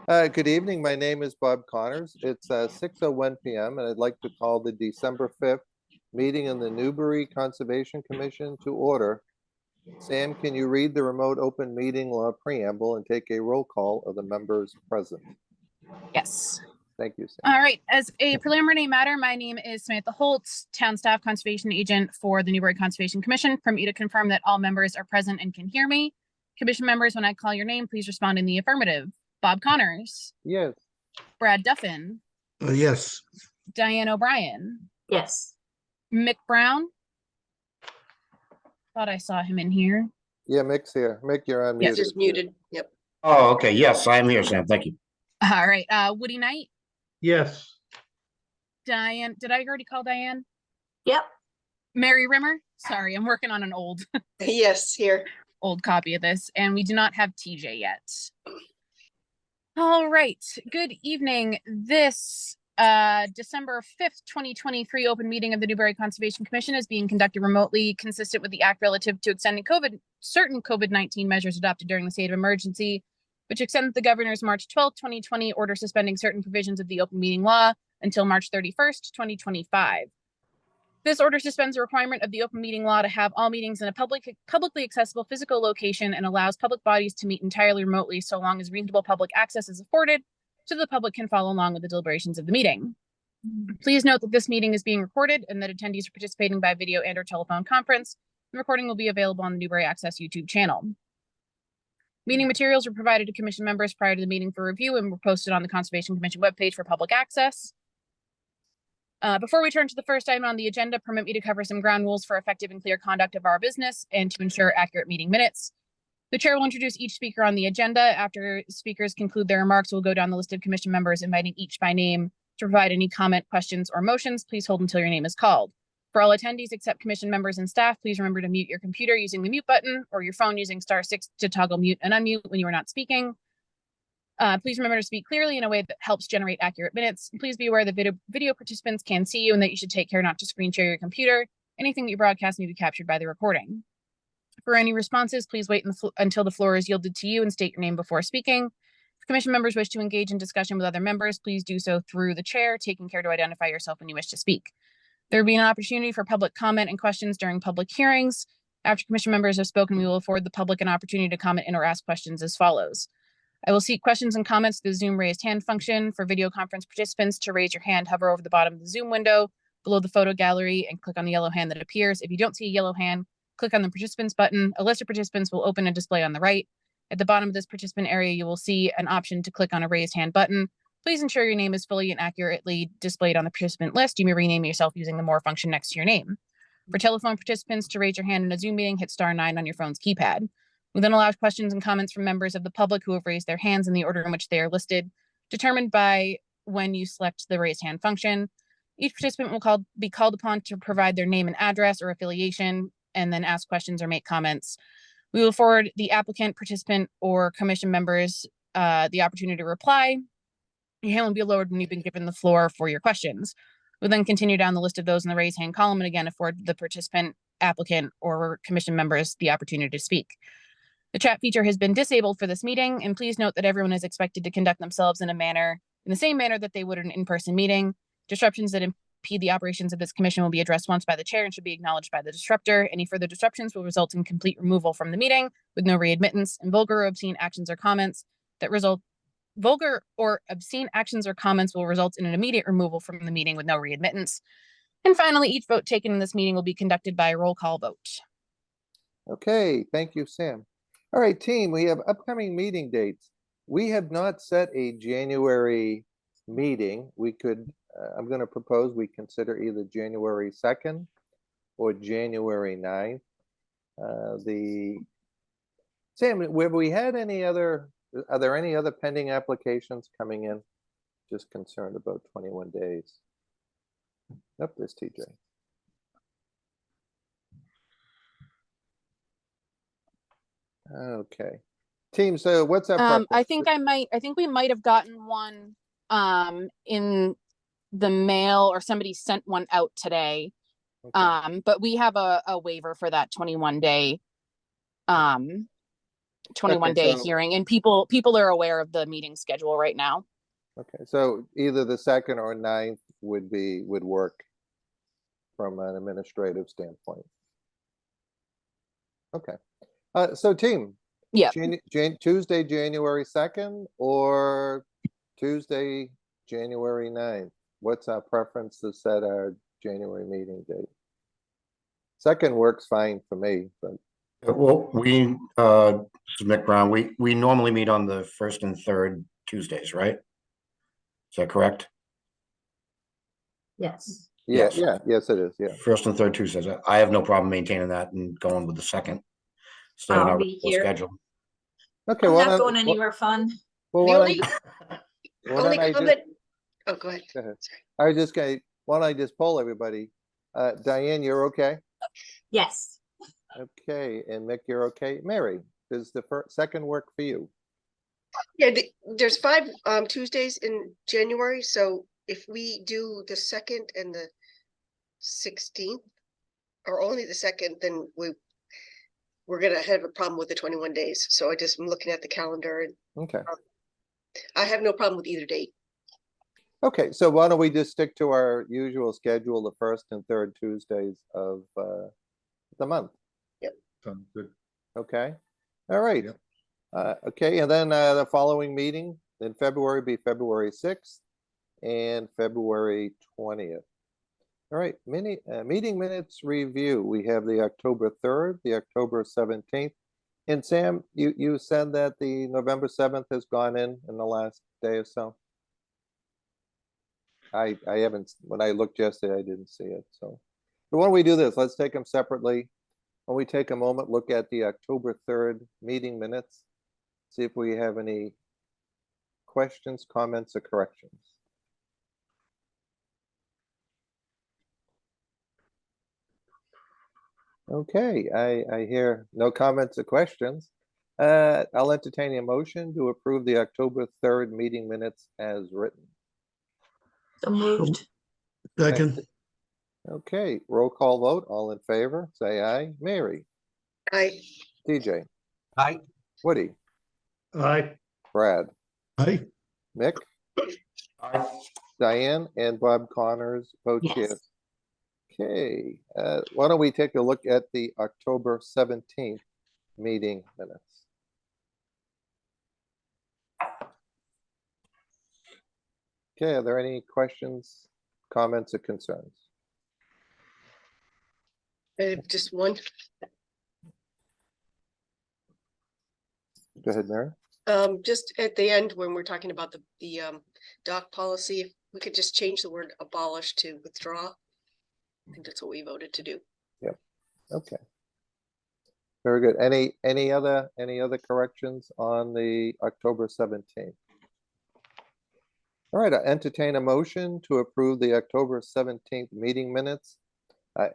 Good evening. My name is Bob Connors. It's 6:01 p.m. and I'd like to call the December 5th meeting in the Newbury Conservation Commission to order. Sam, can you read the remote open meeting law preamble and take a roll call of the members present? Yes. Thank you, Sam. All right. As a preliminary matter, my name is Samantha Holtz, Town Staff Conservation Agent for the Newbury Conservation Commission. Permit me to confirm that all members are present and can hear me. Commission members, when I call your name, please respond in the affirmative. Bob Connors. Yes. Brad Duffin. Yes. Diane O'Brien. Yes. Mick Brown. Thought I saw him in here. Yeah, Mick's here. Mick, you're unmuted. Yes, just muted. Yep. Oh, okay. Yes, I am here, Sam. Thank you. All right. Woody Knight. Yes. Diane. Did I already call Diane? Yep. Mary Rimmer. Sorry, I'm working on an old Yes, here. old copy of this, and we do not have TJ yet. All right. Good evening. This December 5th, 2023 open meeting of the Newbury Conservation Commission is being conducted remotely, consistent with the act relative to extending certain COVID-19 measures adopted during the state of emergency, which extends the governor's March 12th, 2020 order suspending certain provisions of the open meeting law until March 31st, 2025. This order suspends the requirement of the open meeting law to have all meetings in a publicly accessible physical location and allows public bodies to meet entirely remotely so long as reasonable public access is afforded so the public can follow along with the deliberations of the meeting. Please note that this meeting is being recorded and that attendees are participating by video and or telephone conference. The recording will be available on the Newbury Access YouTube channel. Meeting materials were provided to commission members prior to the meeting for review and were posted on the Conservation Commission webpage for public access. Before we turn to the first item on the agenda, permit me to cover some ground rules for effective and clear conduct of our business and to ensure accurate meeting minutes. The chair will introduce each speaker on the agenda. After speakers conclude their remarks, we'll go down the list of commission members, inviting each by name to provide any comment, questions, or motions. Please hold until your name is called. For all attendees except commission members and staff, please remember to mute your computer using the mute button or your phone using *6 to toggle mute and unmute when you are not speaking. Please remember to speak clearly in a way that helps generate accurate minutes. Please be aware that video participants can see you and that you should take care not to screen share your computer. Anything that you broadcast may be captured by the recording. For any responses, please wait until the floor is yielded to you and state your name before speaking. If commission members wish to engage in discussion with other members, please do so through the chair, taking care to identify yourself when you wish to speak. There will be an opportunity for public comment and questions during public hearings. After commission members have spoken, we will afford the public an opportunity to comment and or ask questions as follows. I will seek questions and comments through the Zoom raised hand function. For video conference participants, to raise your hand, hover over the bottom of the Zoom window below the photo gallery and click on the yellow hand that appears. If you don't see a yellow hand, click on the participants button. A list of participants will open and display on the right. At the bottom of this participant area, you will see an option to click on a raised hand button. Please ensure your name is fully and accurately displayed on the participant list. You may rename yourself using the more function next to your name. For telephone participants, to raise your hand in a Zoom meeting, hit *9 on your phone's keypad. We then allow questions and comments from members of the public who have raised their hands in the order in which they are listed, determined by when you select the raise hand function. Each participant will be called upon to provide their name and address or affiliation, and then ask questions or make comments. We will forward the applicant, participant, or commission members the opportunity to reply. Your hand will be lowered when you've been given the floor for your questions. We'll then continue down the list of those in the raise hand column and again afford the participant, applicant, or commission members the opportunity to speak. The chat feature has been disabled for this meeting, and please note that everyone is expected to conduct themselves in the same manner that they would in an in-person meeting. Disruptions that impede the operations of this commission will be addressed once by the chair and should be acknowledged by the disruptor. Any further disruptions will result in complete removal from the meeting with no readmittance, and vulgar or obscene actions or comments will result in an immediate removal from the meeting with no readmittance. And finally, each vote taken in this meeting will be conducted by a roll call vote. Okay, thank you, Sam. All right, team, we have upcoming meeting dates. We have not set a January meeting. We could, I'm going to propose we consider either January 2nd or January 9th. Sam, have we had are there any other pending applications coming in? Just concerned about 21 days. Nope, there's TJ. Okay. Team, so what's our I think we might have gotten one in the mail, or somebody sent one out today. Okay. But we have a waiver for that 21-day 21-day so- hearing, and people are aware of the meeting schedule right now. Okay, so either the 2nd or 9th would work from an administrative standpoint. Okay, so team. Yeah. Tuesday, January 2nd or Tuesday, January 9th? What's our preference to set our January meeting date? 2nd works fine for me, but Well, this is Mick Brown, we normally meet on the first and third Tuesdays, right? Is that correct? Yes. yeah, Yes. yes, it is, yeah. First and third Tuesdays. I have no problem maintaining that and going with the second. Stay on I'll our be regular here. schedule. Okay, I'm well, not going anywhere fun. well, The why only, don't why only don't I just- comment, oh, go ahead. Go ahead. Sorry. I was just gonna, why don't I just poll everybody? Diane, you're okay? Yes. Okay, and Mick, you're okay? Mary, does the second work for you? Yeah, there's 5 Tuesdays in January, so if we do the 2nd and the 16th, or only the 2nd, then we're gonna have a problem with the 21 days. So I'm looking at the calendar, and Okay, I have no problem with either date. okay, so why don't we just stick to our usual schedule, the first and third Tuesdays of the month? Sounds good. Okay, all right. Yep. Okay, and then the following meeting in February be February 6th and February 20th. All right, meeting minutes review. We have the October 3rd, the October 17th. And Sam, you said that the November 7th has gone in the last day or so? I haven't, when I looked yesterday, I didn't see it, so. But why don't we do this? Let's take them separately. When we take a moment, look at the October 3rd meeting minutes, see if we have any questions, comments, or corrections. Okay, I hear no comments or questions. I'll entertain a motion to approve the October 3rd meeting minutes as written. So moved. Second. Okay, roll call vote, all in favor, say aye. Mary, TJ, Aye. Woody, Aye. Brad, Aye. Mick, Aye. Diane, and Bob Connors vote Yes. yes. Okay, why don't we take a look at the October 17th meeting minutes? Okay, are there any questions, comments, or concerns? Just one. Go ahead, Mary. Just at the end, when we're talking about the doc policy, if we could just change the word abolish to withdraw. I think that's what we voted to do. Okay. Very good. Any other corrections on the October 17th? All right, I entertain a motion to approve the October 17th meeting minutes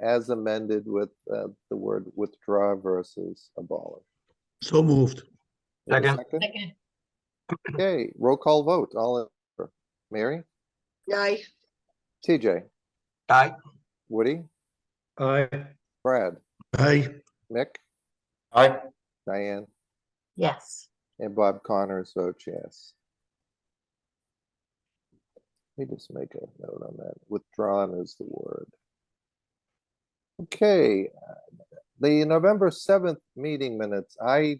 as amended with the word withdraw versus abolish. So moved. Is there a Second. Second. Okay, roll call vote. All in favor. Mary, Aye. TJ, Aye. Woody, Aye. Brad, Aye. Mick, Aye. Diane, Yes. and Bob Connors votes yes. Let me just make a note on that. Withdrawn is the word. Okay, the November 7th meeting minutes, I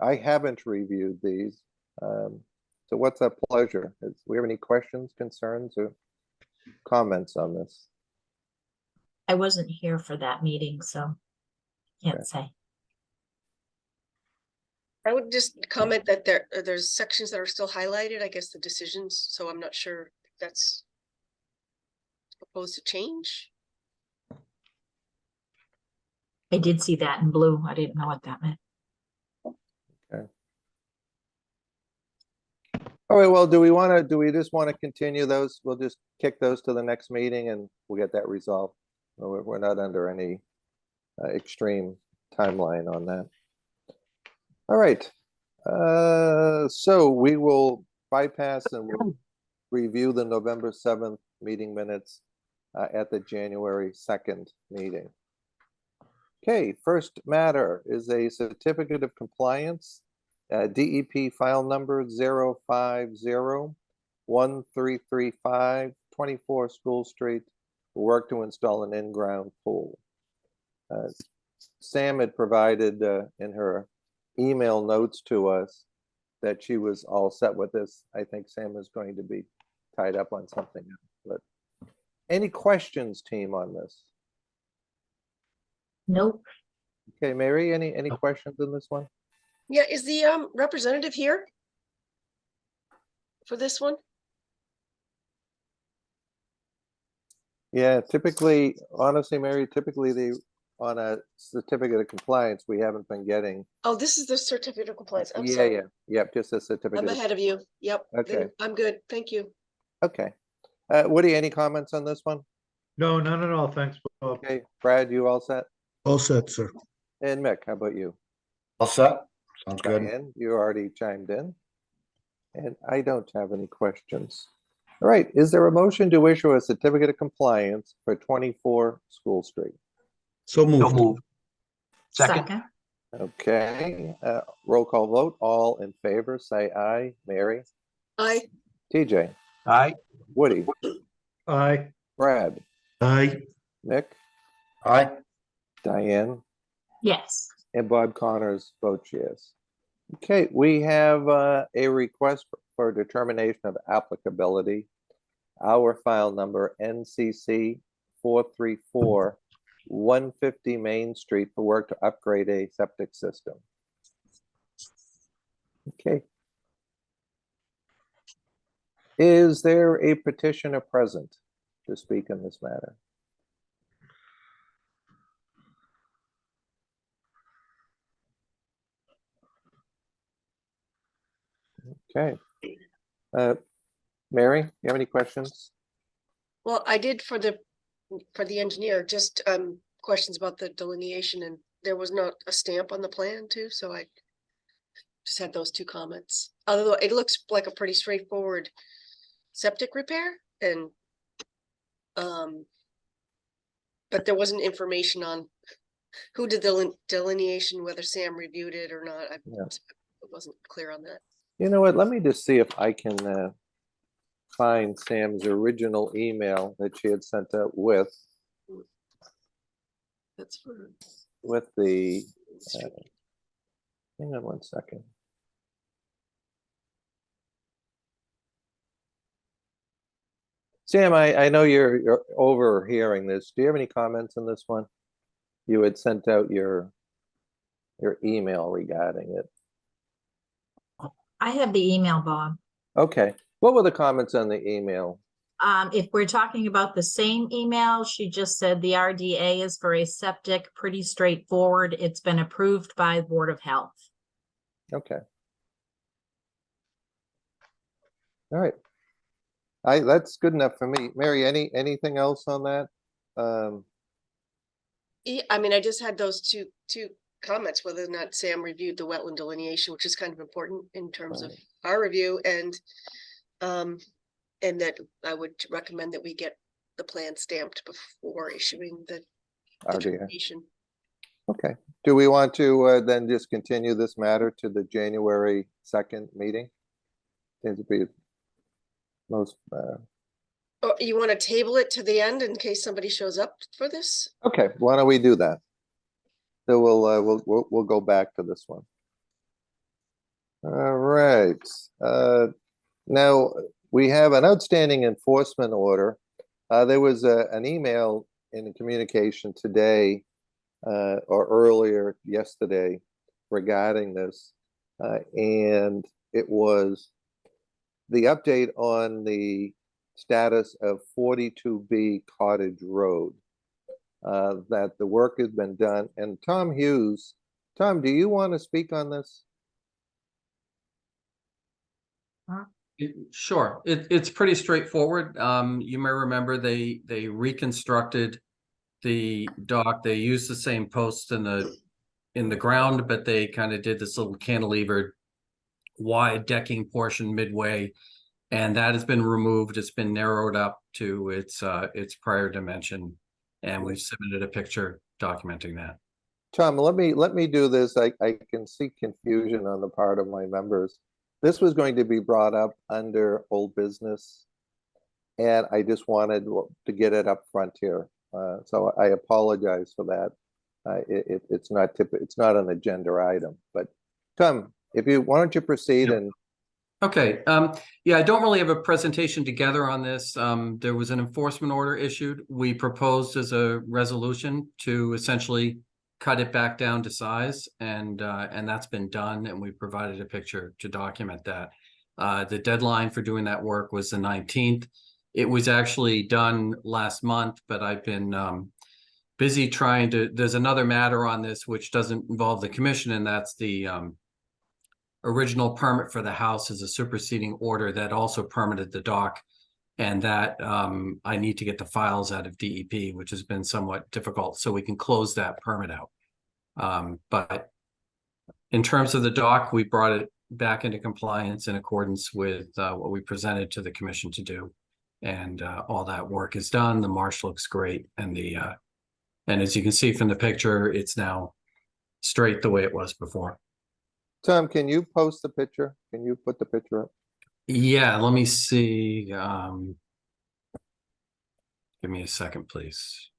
haven't reviewed these. So what's a pleasure? Do we have any questions, concerns, or comments on this? I wasn't here for that meeting, so Okay. can't say. I would just comment that there's sections that are still highlighted, I guess the decisions, so I'm not sure if that's proposed to change. I did see that in blue. I didn't know what that meant. All right, well, do we just want to continue those? We'll just kick those to the next meeting and we'll get that resolved. We're not under any extreme timeline on that. All right. So we will bypass and we'll review the November 7th meeting minutes at the January 2nd meeting. Okay, first matter is a certificate of compliance, DEP file number 050-1335, 24 School Street, work to install an in-ground pool. Sam had provided in her email notes to us that she was all set with this. I think Sam is going to be tied up on something else, but any questions, team, on this? Nope. Okay, Mary, any questions in this one? Yeah, is the representative here? For this one? Yeah, typically, honestly, Mary, typically on a certificate of compliance, we haven't been getting. Oh, this is the certificate of compliance. I'm Yeah, sorry. yeah, yep, just a I'm certificate. ahead of you. Yep. Okay. Then I'm good. Thank you. Okay. Woody, any comments on this one? No, none at all. Thanks, Bob. Okay, Brad, you all set? All set, sir. And Mick, how about you? All set? Sounds good. Diane, you already chimed in. And I don't have any questions. All right, is there a motion to issue a certificate of compliance for 24 School Street? So moved. Second. Okay, roll call vote, all in favor, say aye. Mary, I, TJ, Aye. Woody, Aye. Brad, Aye. Nick, Aye. Diane, Yes. and Bob Connors votes yes. Okay, we have a request for determination of applicability. Our file number NCC 434 150 Main Street for work to upgrade a septic system. Okay. Is there a petitioner present to speak in this matter? Okay. Mary, you have any questions? well, I did for the engineer, just questions about the delineation, and there was not a stamp on the plan too, so I just had those two comments. Although it looks like a pretty straightforward septic repair and but there wasn't information on who did the delineation, whether Sam reviewed it or not. I Yeah. wasn't clear on that. You know what, let me just see if I can find Sam's original email that she had sent out with That's for the, hang on one second. Sam, I know you're overhearing this. Do you have any comments on this one? You had sent out your email regarding it. I have the email, Bob. Okay, what were the comments on the email? If we're talking about the same email, she just said the RDA is for a septic, pretty straightforward. It's been approved by the Board of Health. Okay. All right. That's good enough for me. Mary, anything else on that? Yeah, I mean, I just had those two comments, whether or not Sam reviewed the wetland delineation, which is kind of important in terms of our review, and that I would recommend that we get the plan stamped before issuing the RDA. determination. Okay. Do we want to then just continue this matter to the January 2nd meeting? Seems to be most, Or you want to table it to the end in case somebody shows up for this? okay, why don't we do that? So we'll go back to this one. All right. Now we have an outstanding enforcement order. There was an email in the communication today or earlier yesterday regarding this, and it was the update on the status of 42B Cottage Road. That the work has been done. And Tom Hughes, Tom, do you want to speak on this? Sure, it's pretty straightforward. You may remember they reconstructed the dock. They used the same posts in the ground, but they kind of did this little cantilevered wide decking portion midway, and that has been removed. It's been narrowed up to its prior dimension, and we've submitted a picture documenting that. Tom, let me do this. I can see confusion on the part of my members. This was going to be brought up under old business. And I just wanted to get it up front here. So I apologize for that. It's not an agenda item, but Tom, why don't you proceed Yep. and Okay, yeah, I don't really have a presentation together on this. There was an enforcement order issued. We proposed as a resolution to essentially cut it back down to size, and that's been done, and we provided a picture to document that. The deadline for doing that work was the 19th. It was actually done last month, but I've been busy trying to, there's another matter on this which doesn't involve the commission, and that's the original permit for the house is a superseding order that also permitted the dock. And that I need to get the files out of DEP, which has been somewhat difficult, so we can close that permit out. But in terms of the dock, we brought it back into compliance in accordance with what we presented to the commission to do. And all that work is done. The marsh looks great. And and as you can see from the picture, it's now straight the way it was before. Tom, can you post the picture? Can you put the picture up? Yeah, let me see. Give me a second, please.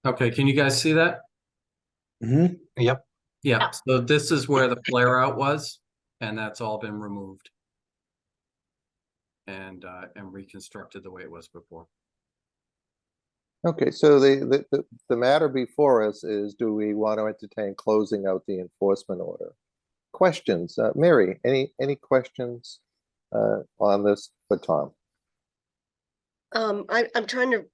Okay, can you guys see that? Mm-hmm. Yeah, Yeah. so this is where the flare out was, and that's all been removed. And reconstructed the way it was before. Okay, so the matter before us is, do we want to entertain closing out the enforcement order? Questions? Mary, any questions on this for Tom? I'm trying to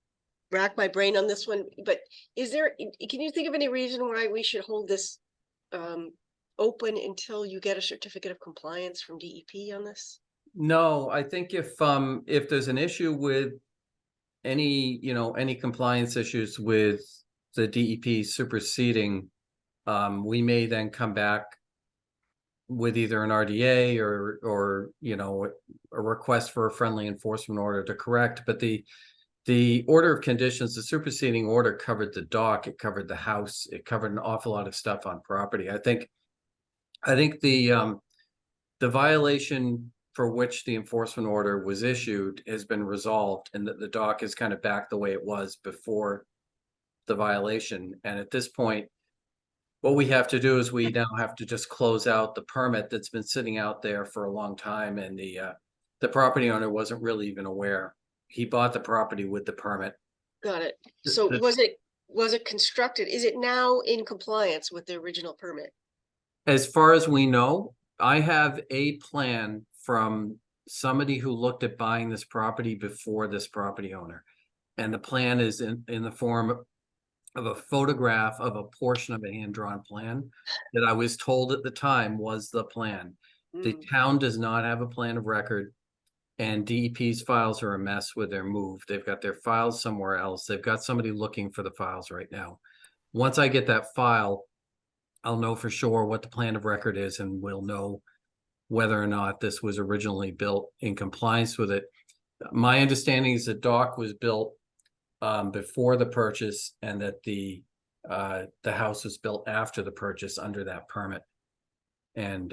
rack my brain on this one, but can you think of any reason why we should hold this open until you get a certificate of compliance from DEP on this? No, I think if there's an issue with any compliance issues with the DEP superseding, we may then come back with either an RDA or a request for a friendly enforcement order to correct. But the order of conditions, the superseding order covered the dock, it covered the house, it covered an awful lot of stuff on property. I think the violation for which the enforcement order was issued has been resolved, and that the dock is kind of back the way it was before the violation. And at this point, what we have to do is we now have to just close out the permit that's been sitting out there for a long time, and the property owner wasn't really even aware. He bought the property with the permit. Got it. The- So the- was it constructed? Is it now in compliance with the original permit? As far as we know, I have a plan from somebody who looked at buying this property before this property owner. And the plan is in the form of a photograph of a portion of a hand-drawn plan that I was told at the time was the plan. The Mm, town does not have a plan of record, and DEP's files are a mess with their move. They've got their files somewhere else. They've got somebody looking for the files right now. Once I get that file, I'll know for sure what the plan of record is, and we'll know whether or not this was originally built in compliance with it. My understanding is the dock was built before the purchase, and that the house was built after the purchase under that permit. And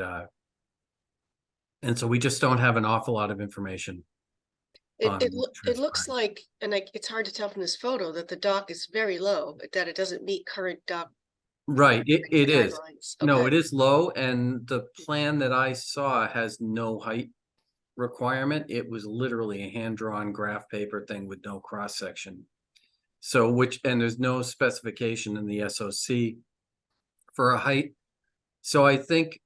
so we just don't have an awful lot of information. It looks transpired. like, and it's hard to tell from this photo, that the dock is very low, but that it doesn't meet current dock Right, it is. guidelines. No, Okay. it is low, and the plan that I saw has no height requirement. It was literally a hand-drawn graph paper thing with no cross-section. So and there's no specification in the SOC for a height. So I think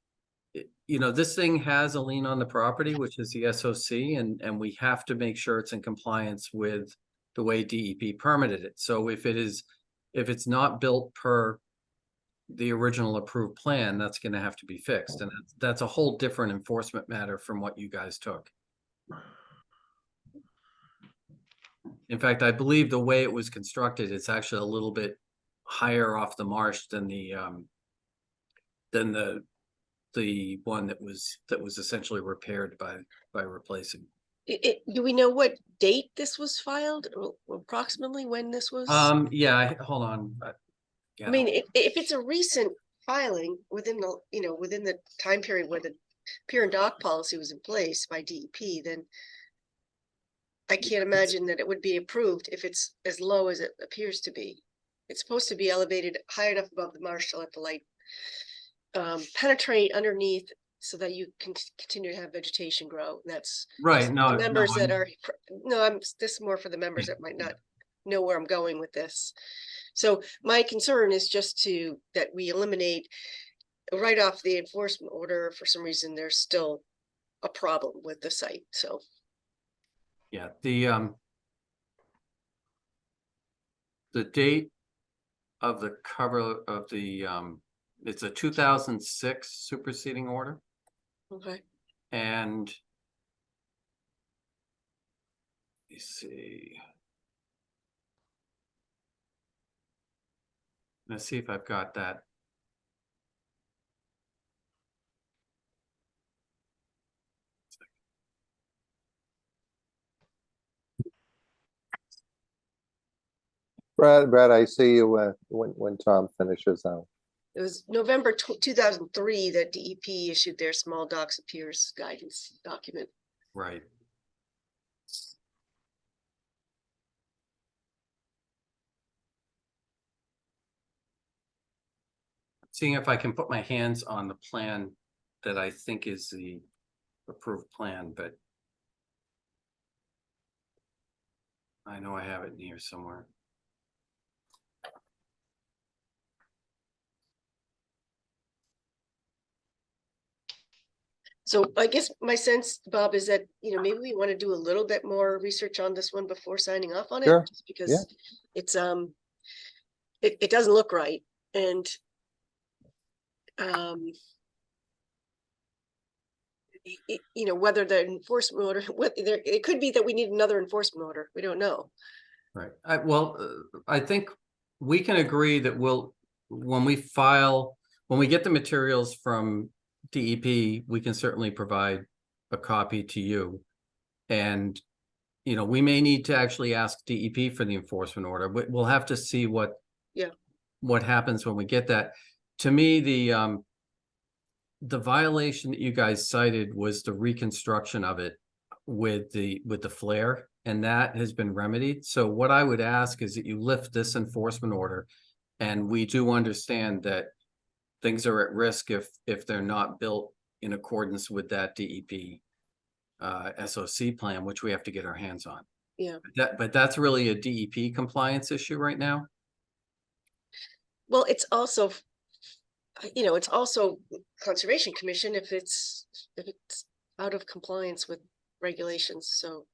you know, this thing has a lien on the property, which is the SOC, and we have to make sure it's in compliance with the way DEP permitted it. So if it's not built per the original approved plan, that's gonna have to be fixed, and that's a whole different enforcement matter from what you guys took. In fact, I believe the way it was constructed, it's actually a little bit higher off the marsh than the one that was essentially repaired by replacing. Do we know what date this was filed, or approximately when this was? Yeah, hold on. I mean, if it's a recent filing within the, within the time period where the pier and dock policy was in place by DEP, then I can't imagine that it would be approved if it's as low as it appears to be. It's supposed to be elevated high enough above the marsh to let the light penetrate underneath so that you can continue to have vegetation grow. That's Right, the no, members that I'm- are, this is more for the members that might not know where I'm going with this. So my concern is just that we eliminate right off the enforcement order. For some reason, there's still a problem with the site, so. Yeah, the date of the cover of the, it's a 2006 superseding order, Okay. and let me see. Let's see if I've got that. Brad, I see you when Tom finishes out. It was November 2003 that DEP issued their small docks and piers guidance document. Right. Seeing if I can put my hands on the plan that I think is the approved plan, but I know I have it in here somewhere. So I guess my sense, Bob, is that, maybe we want to do a little bit more research on this one before signing off on it. Sure, Just because it's, it doesn't look right. And whether the enforcement order, it could be that we need another enforcement order. We don't know. Right. I think we can agree that when we get the materials from DEP, we can certainly provide a copy to you. And, we may need to actually ask DEP for the enforcement order, but we'll have to see what happens when we get that. To me, the violation that you guys cited was the reconstruction of it with the flare, and that has been remedied. So what I would ask is that you lift this enforcement order, and we do understand that things are at risk if they're not built in accordance with that DEP SOC plan, which we have to get our hands on. Yeah. But that's really a DEP compliance issue right now. Well, it's also, it's also Conservation Commission if it's out of compliance with regulations, so.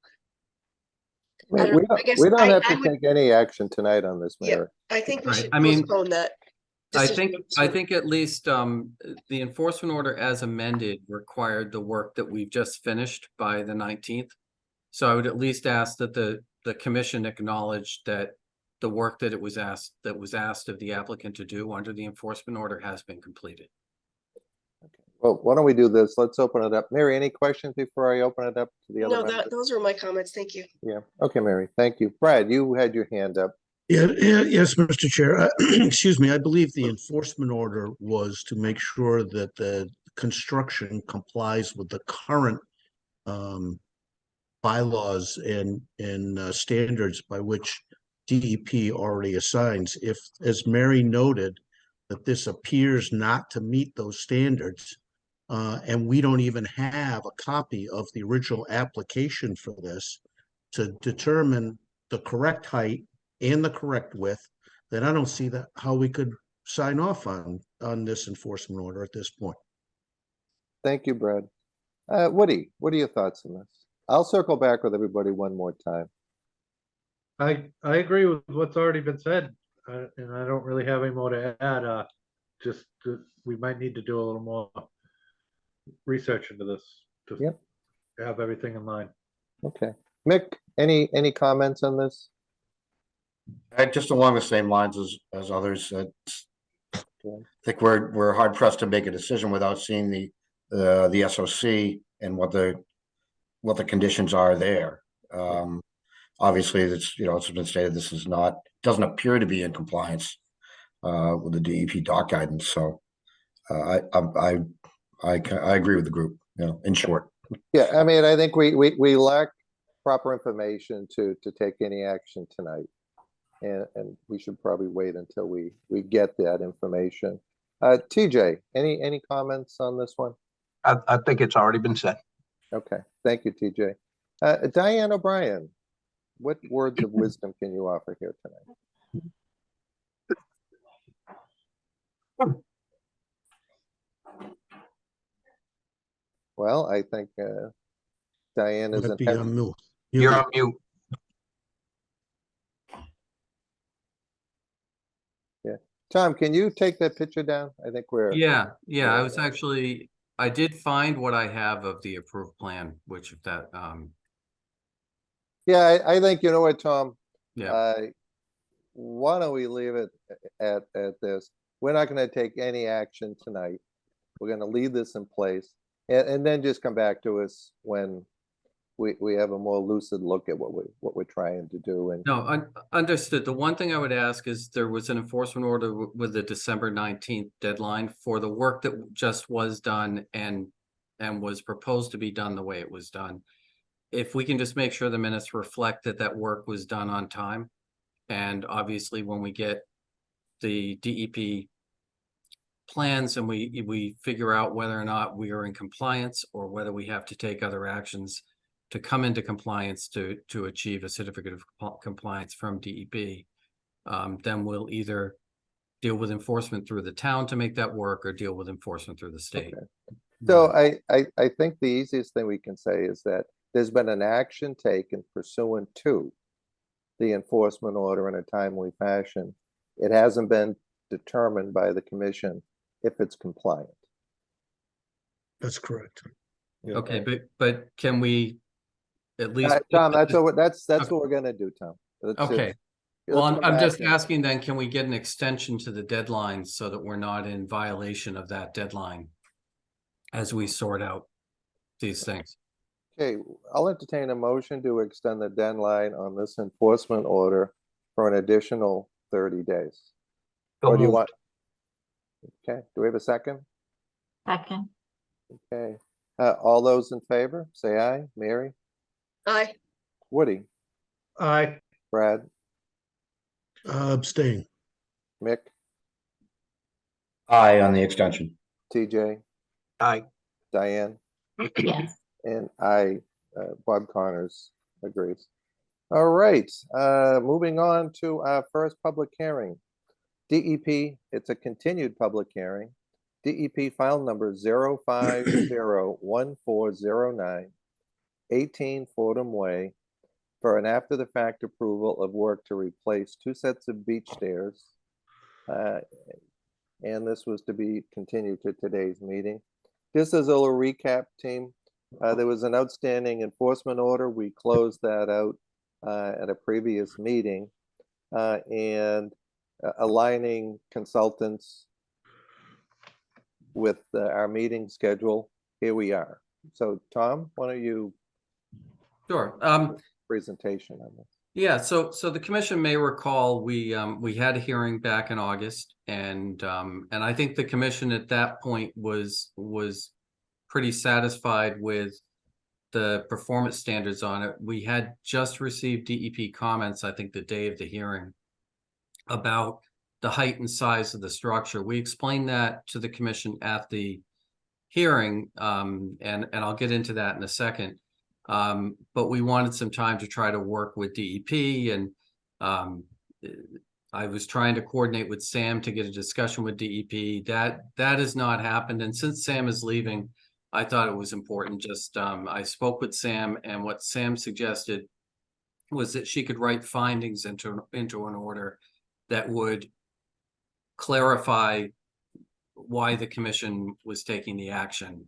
I don't know, I guess We don't have I to would- take any action tonight on this, Yeah. Mary. I think we Right. should I mean, postpone that. I decision. think at least the enforcement order as amended required the work that we've just finished by the 19th. So I would at least ask that the commission acknowledge that the work that was asked of the applicant to do under the enforcement order has been completed. Well, why don't we do this? Let's open it up. Mary, any questions before I open it up to the other No, members? those are my comments. Thank you. Yeah, okay, Mary, thank you. Brad, you had your hand up. Yes, Mr. Chair. Excuse me. I believe the enforcement order was to make sure that the construction complies with the current bylaws and standards by which DEP already assigns. If, as Mary noted, that this appears not to meet those standards, and we don't even have a copy of the original application for this to determine the correct height and the correct width, then I don't see how we could sign off on this enforcement order at this point. Thank you, Brad. Woody, what are your thoughts on this? I'll circle back with everybody one more time. I agree with what's already been said, and I don't really have any more to add. We might need to do a little more research into this to Yep. have everything in mind. Okay. Mick, any comments on this? Just along the same lines as others, I think we're hard pressed to make a decision without seeing the SOC and what the conditions are there. Obviously, it's been stated this is not, doesn't appear to be in compliance with the DEP dock guidance. So I agree with the group, in short. Yeah, I mean, I think we lack proper information to take any action tonight. And we should probably wait until we get that information. TJ, any comments on this one? I think it's already been said. Okay, thank you, TJ. Diane O'Brien, what words of wisdom can you offer here tonight? Well, I think Diane is Might in be heaven. on mute. You're on mute. Tom, can you take that picture down? I think we're. Yeah, Yeah. I was actually, I did find what I have of the approved plan, which if that, Yeah, I think, you know what, Tom? yeah, Why don't we leave it at this? We're not gonna take any action tonight. We're gonna leave this in place and then just come back to us when we have a more lucid look at what we're trying to do. And no, understood. The one thing I would ask is there was an enforcement order with the December 19th deadline for the work that just was done and was proposed to be done the way it was done. If we can just make sure the minutes reflect that work was done on time. And obviously, when we get the DEP plans and we figure out whether or not we are in compliance or whether we have to take other actions to come into compliance to achieve a certificate of compliance from DEP, then we'll either deal with enforcement through the town to make that work or deal with enforcement through the state. Okay. So I think the easiest thing we can say is that there's been an action taken pursuant to the enforcement order in a timely fashion. It hasn't been determined by the commission if it's compliant. That's correct. Okay, but can we at least? Tom, that's what we're gonna do, Tom. Let's Okay. let's Well, come I'm just back and- asking then, can we get an extension to the deadline so that we're not in violation of that deadline as we sort out these things? Okay, I'll entertain a motion to extend the deadline on this enforcement order for an additional 30 days. So Or do you moved. want? Okay, do we have a second? Second, Okay, all those in favor, say aye. Mary, Aye. Woody, Aye, Brad, Abstain. Mick, Aye on the extension. TJ, Aye. Diane, yes. and Bob Connors agrees. All right, moving on to our first public hearing. DEP, it's a continued public hearing. DEP file number 0501409, 18 Fordham Way, for an after-the-fact approval of work to replace 2 sets of beach stairs. And this was to be continued to today's meeting. Just as a little recap, team, there was an outstanding enforcement order. We closed that out at a previous meeting. And aligning consultants with our meeting schedule, here we are. So Tom, why don't you Sure. presentation on this? Yeah, so the commission may recall we had a hearing back in August and I think the commission at that point was pretty satisfied with the performance standards on it. We had just received DEP comments, I think the day of the hearing, about the height and size of the structure. We explained that to the commission at the hearing, and I'll get into that in a second. But we wanted some time to try to work with DEP, and I was trying to coordinate with Sam to get a discussion with DEP. That has not happened, and since Sam is leaving, I thought it was important. Just I spoke with Sam, and what Sam suggested was that she could write findings into an order that would clarify why the commission was taking the action.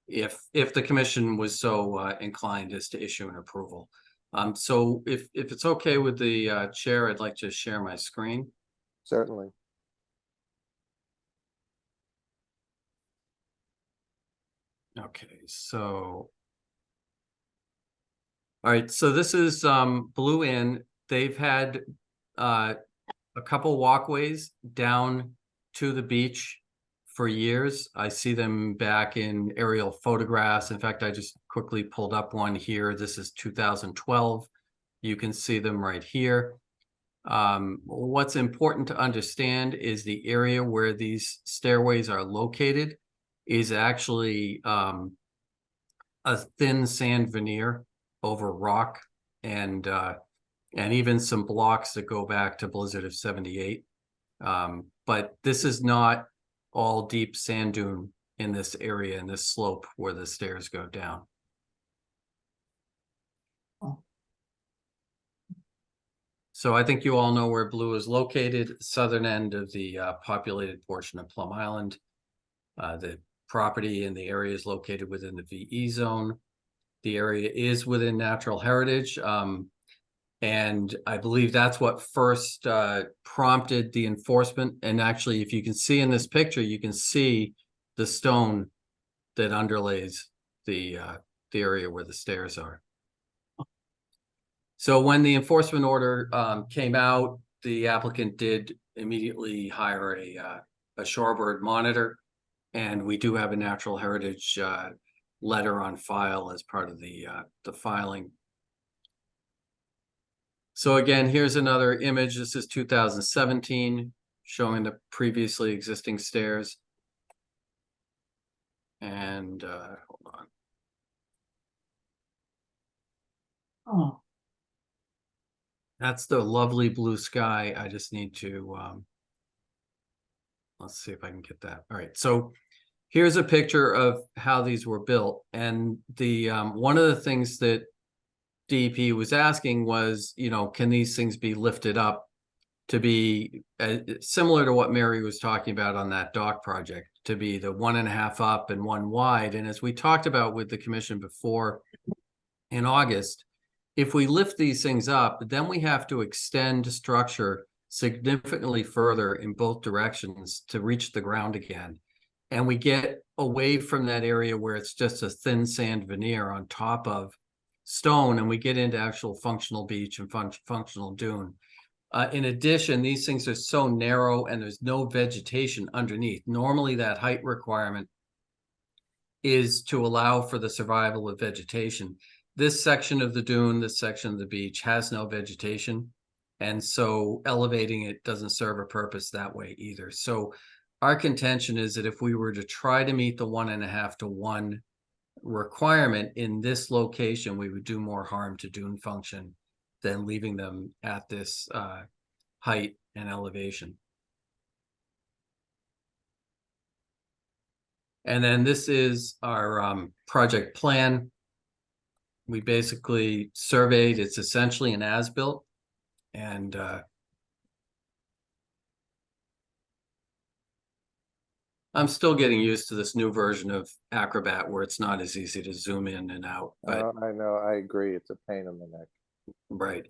If the commission was so inclined as to issue an approval. So if it's okay with the chair, I'd like to share my screen. Certainly. Okay, so. All right, so this is Blue Inn. They've had a couple walkways down to the beach for years. I see them back in aerial photographs. In fact, I just quickly pulled up one here. This is 2012. You can see them right here. What's important to understand is the area where these stairways are located is actually a thin sand veneer over rock and even some blocks that go back to Blizzard of 78. But this is not all deep sand dune in this area, in this slope where the stairs go down. So I think you all know where Blue is located, southern end of the populated portion of Plum Island. The property in the area is located within the VE zone. The area is within natural heritage. And I believe that's what first prompted the enforcement. And actually, if you can see in this picture, you can see the stone that underlays the area where the stairs are. So when the enforcement order came out, the applicant did immediately hire a shorebird monitor. And we do have a natural heritage letter on file as part of the filing. So again, here's another image. This is 2017, showing the previously existing stairs. And hold on. Oh, That's the lovely blue sky. I just need to, let's see if I can get that. All right, so here's a picture of how these were built. And the one of the things that DEP was asking was, you know, can these things be lifted up to be similar to what Mary was talking about on that dock project, to be the 1.5 up and 1 wide. And as we talked about with the commission before in August, if we lift these things up, then we have to extend structure significantly further in both directions to reach the ground again. And we get away from that area where it's just a thin sand veneer on top of stone, and we get into actual functional beach and functional dune. In addition, these things are so narrow and there's no vegetation underneath. Normally that height requirement is to allow for the survival of vegetation. This section of the dune, this section of the beach has no vegetation. And so elevating it doesn't serve a purpose that way either. So our contention is that if we were to try to meet the 1.5 to 1 requirement in this location, we would do more harm to dune function than leaving them at this height and elevation. And then this is our project plan. We basically surveyed, it's essentially an as-built, and I'm still getting used to this new version of Acrobat where it's not as easy to zoom in and out. But I know, I agree. It's a pain in the neck. right,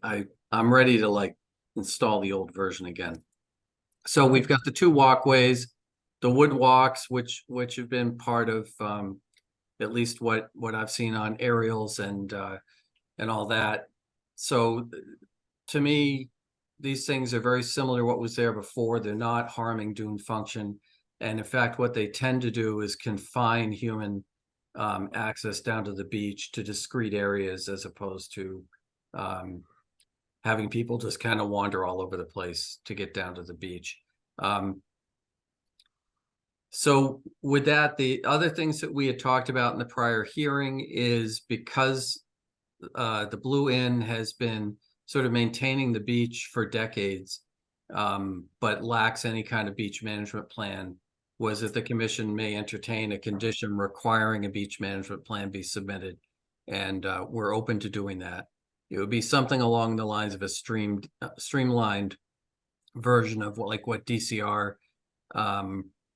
I'm ready to like install the old version again. So we've got the 2 walkways, the wood walks, which have been part of at least what I've seen on aerials and all that. So to me, these things are very similar to what was there before. They're not harming dune function. And in fact, what they tend to do is confine human access down to the beach to discrete areas, as opposed to having people just kind of wander all over the place to get down to the beach. So with that, the other things that we had talked about in the prior hearing is because the Blue Inn has been sort of maintaining the beach for decades, but lacks any kind of beach management plan. was that the commission may entertain a condition requiring a beach management plan be submitted. And we're open to doing that. It would be something along the lines of a streamlined version of what DCR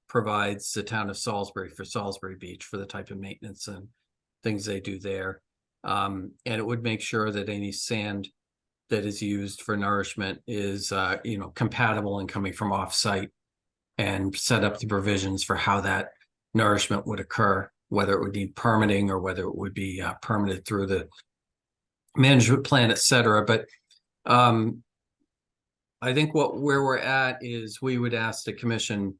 provides the town of Salisbury for Salisbury Beach for the type of maintenance and things they do there. And it would make sure that any sand that is used for nourishment is, compatible and coming from off-site, and set up the provisions for how that nourishment would occur, whether it would need permitting or whether it would be permitted through the management plan, et cetera. But I think where we're at is we would ask the commission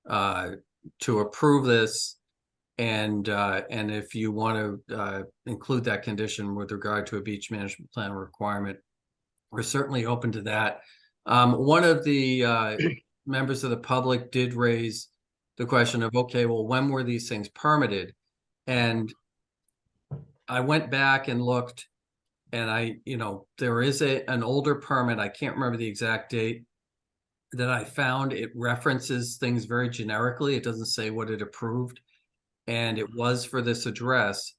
to approve this. And if you want to include that condition with regard to a beach management plan requirement, we're certainly open to that. One of the members of the public did raise the question of, okay, well, when were these things permitted? And I went back and looked, and there is an older permit, I can't remember the exact date, that I found. It references things very generically. It doesn't say what it approved. And it was for this address,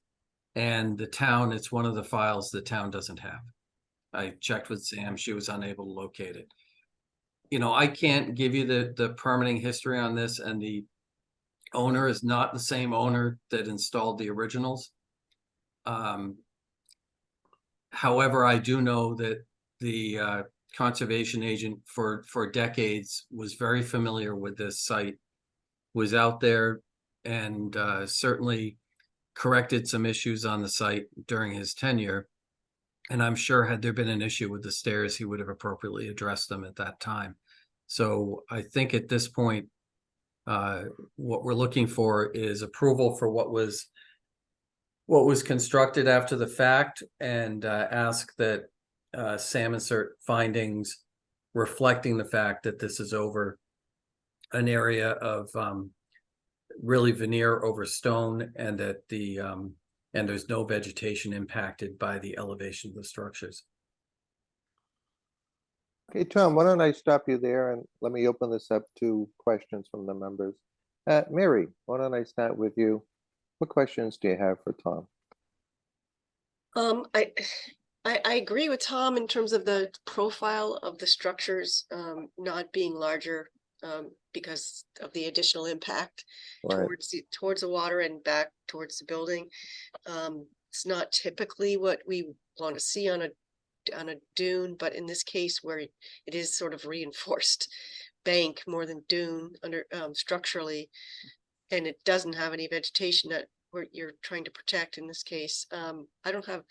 and the town, it's one of the files the town doesn't have. I checked with Sam, she was unable to locate it. I can't give you the permitting history on this, and the owner is not the same owner that installed the originals. However, I do know that the conservation agent for decades was very familiar with this site, was out there, and certainly corrected some issues on the site during his tenure. And I'm sure had there been an issue with the stairs, he would have appropriately addressed them at that time. So I think at this point, what we're looking for is approval for what was constructed after the fact, and ask that Sam insert findings reflecting the fact that this is over an area of really veneer over stone, and that and there's no vegetation impacted by the elevation of the structures. Okay, Tom, why don't I stop you there and let me open this up to questions from the members. Mary, why don't I start with you? What questions do you have for Tom? I agree with Tom in terms of the profile of the structures not being larger because of the additional impact Right. towards the water and back towards the building. It's not typically what we want to see on a dune, but in this case where it is sort of reinforced bank more than dune under structurally, and it doesn't have any vegetation that you're trying to protect in this case. I don't have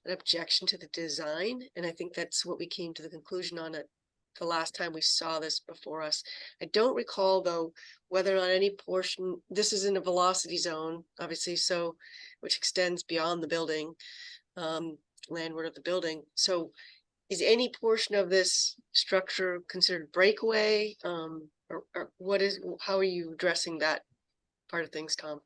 an objection to the design, and I think that's what we came to the conclusion on it the last time we saw this before us. I don't recall though whether or not any portion, this is in a velocity zone, obviously, so which extends beyond the building, landward of the building. So is any portion of this structure considered breakaway? Or how are you addressing that part of things, Tom?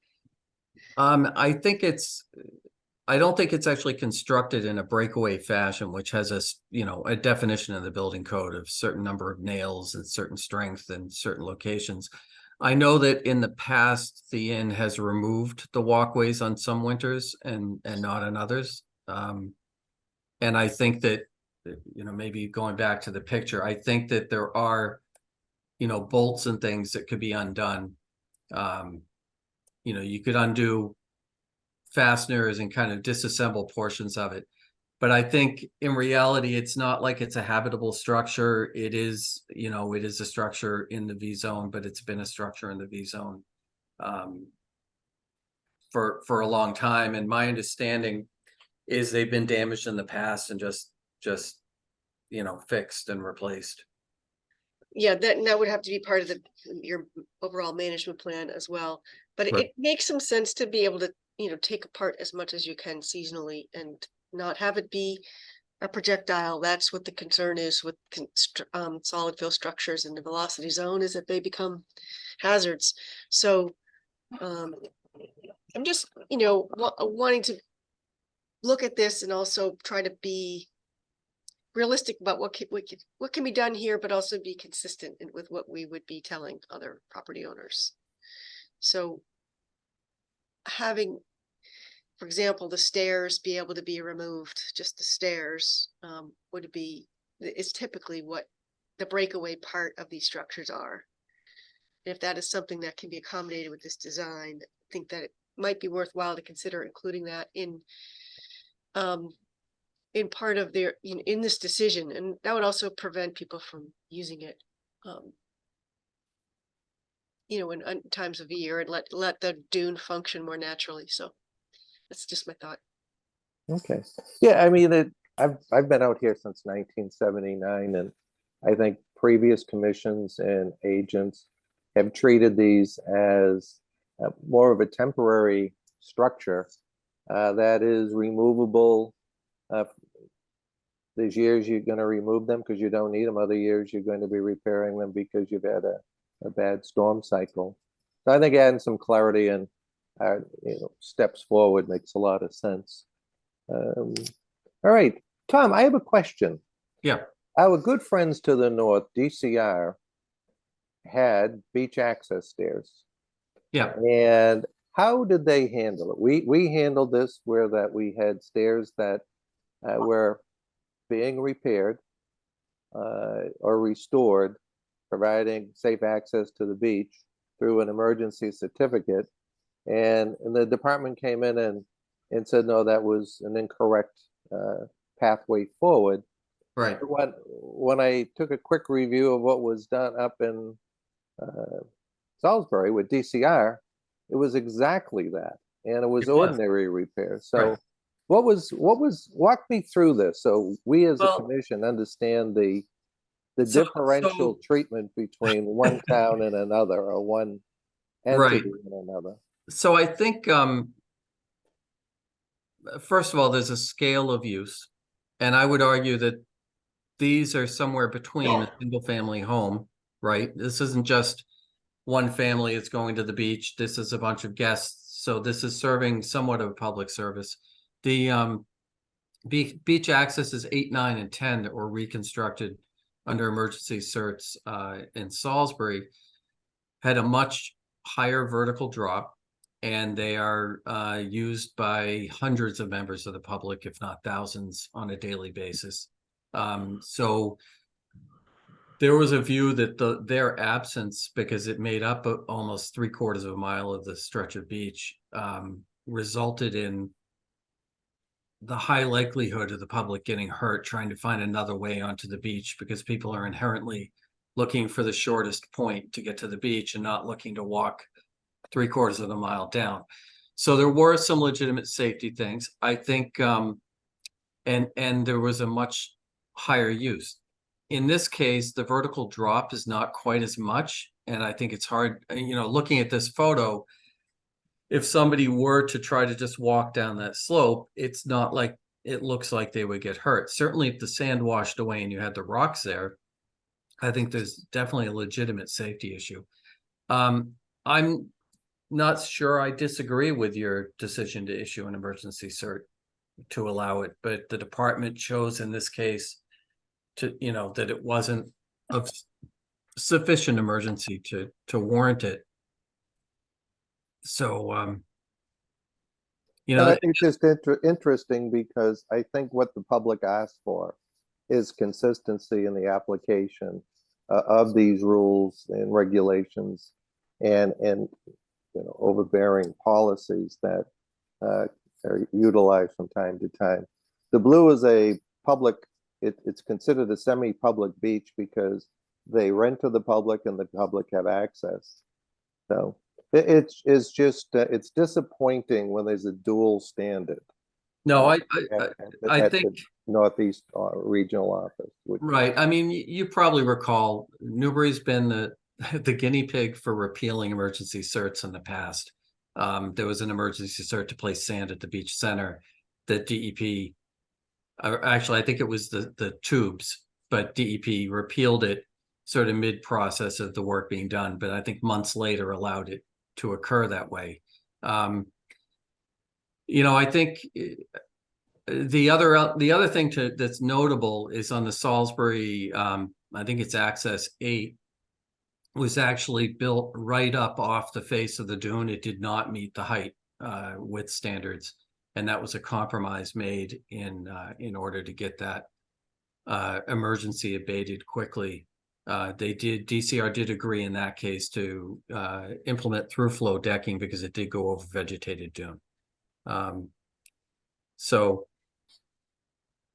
I don't think it's actually constructed in a breakaway fashion, which has a definition in the building code of certain number of nails and certain strength and certain locations. I know that in the past, the inn has removed the walkways on some winters and not on others. And I think that, maybe going back to the picture, I think that there are, bolts and things that could be undone. You could undo fasteners and kind of disassemble portions of it. But I think in reality, it's not like it's a habitable structure. It is, it is a structure in the V zone, but it's been a structure in the V zone for a long time. And my understanding is they've been damaged in the past and just fixed and replaced. Yeah, that would have to be part of your overall management plan as well. But Right. it makes some sense to be able to, take apart as much as you can seasonally and not have it be a projectile. That's what the concern is with solid fill structures in the velocity zone, is that they become hazards. So I'm just, wanting to look at this and also try to be realistic about what can be done here, but also be consistent with what we would be telling other property owners. So having, for example, the stairs be able to be removed, just the stairs, would be, is typically what the breakaway part of these structures are. If that is something that can be accommodated with this design, I think that it might be worthwhile to consider including that in part of their, in this decision, and that would also prevent people from using it, in times of year, and let the dune function more naturally. So that's just my thought. Okay, yeah, I mean, I've been out here since 1979, and I think previous commissions and agents have treated these as more of a temporary structure that is removable. There's years you're going to remove them because you don't need them. Other years you're going to be repairing them because you've had a bad storm cycle. So I think adding some clarity and steps forward makes a lot of sense. All right, Tom, I have a question. Yeah. Our good friends to the north, DCR, had beach access stairs. Yeah. And how did they handle it? We handled this where that we had stairs that were being repaired or restored, providing safe access to the beach through an emergency certificate. And the department came in and said, no, that was an incorrect pathway forward. Right. When I took a quick review of what was done up in Salisbury with DCR, it was exactly that, and it was ordinary repair. So, Right. walk me through this so we as a Well, commission understand the So- differential so- treatment between one town and another, or one Right. entity and another. So I think, first of all, there's a scale of use, and I would argue that these are somewhere between a single family home, right? This isn't just one family is going to the beach. This is a bunch of guests. So this is serving somewhat of a public service. The beach access is 8, 9, and 10 that were reconstructed under emergency certs in Salisbury, had a much higher vertical drop, and they are used by hundreds of members of the public, if not thousands, on a daily basis. So there was a view that their absence, because it made up almost 3/4 of a mile of the stretch of beach, resulted in the high likelihood of the public getting hurt trying to find another way onto the beach, because people are inherently looking for the shortest point to get to the beach and not looking to walk 3/4 of the mile down. So there were some legitimate safety things, I think, and there was a much higher use. In this case, the vertical drop is not quite as much, and I think it's hard, looking at this photo, if somebody were to try to just walk down that slope, it's not like it looks like they would get hurt. Certainly if the sand washed away and you had the rocks there, I think there's definitely a legitimate safety issue. I'm not sure I disagree with your decision to issue an emergency cert to allow it, but the department chose in this case to, that it wasn't of sufficient emergency to warrant it. So, And I think it's just interesting because I think what the public asked for is consistency in the application of these rules and regulations and overbearing policies that are utilized from time to time. The blue is a public, it's considered a semi-public beach because they rent to the public and the public have access. So it's just, it's disappointing when there's a dual standard. no, I at think, the Northeast Regional Office. right. I mean, you probably recall Newbury's been the guinea pig for repealing emergency certs in the past. There was an emergency cert to place sand at the beach center that DEP, actually, I think it was the tubes, but DEP repealed it sort of mid-process of the work being done, but I think months later allowed it to occur that way. I think the other thing that's notable is on the Salisbury, I think it's access 8. was actually built right up off the face of the dune. It did not meet the height width standards. And that was a compromise made in order to get that emergency abated quickly. DCR did agree in that case to implement through flow decking because it did go over vegetated dune.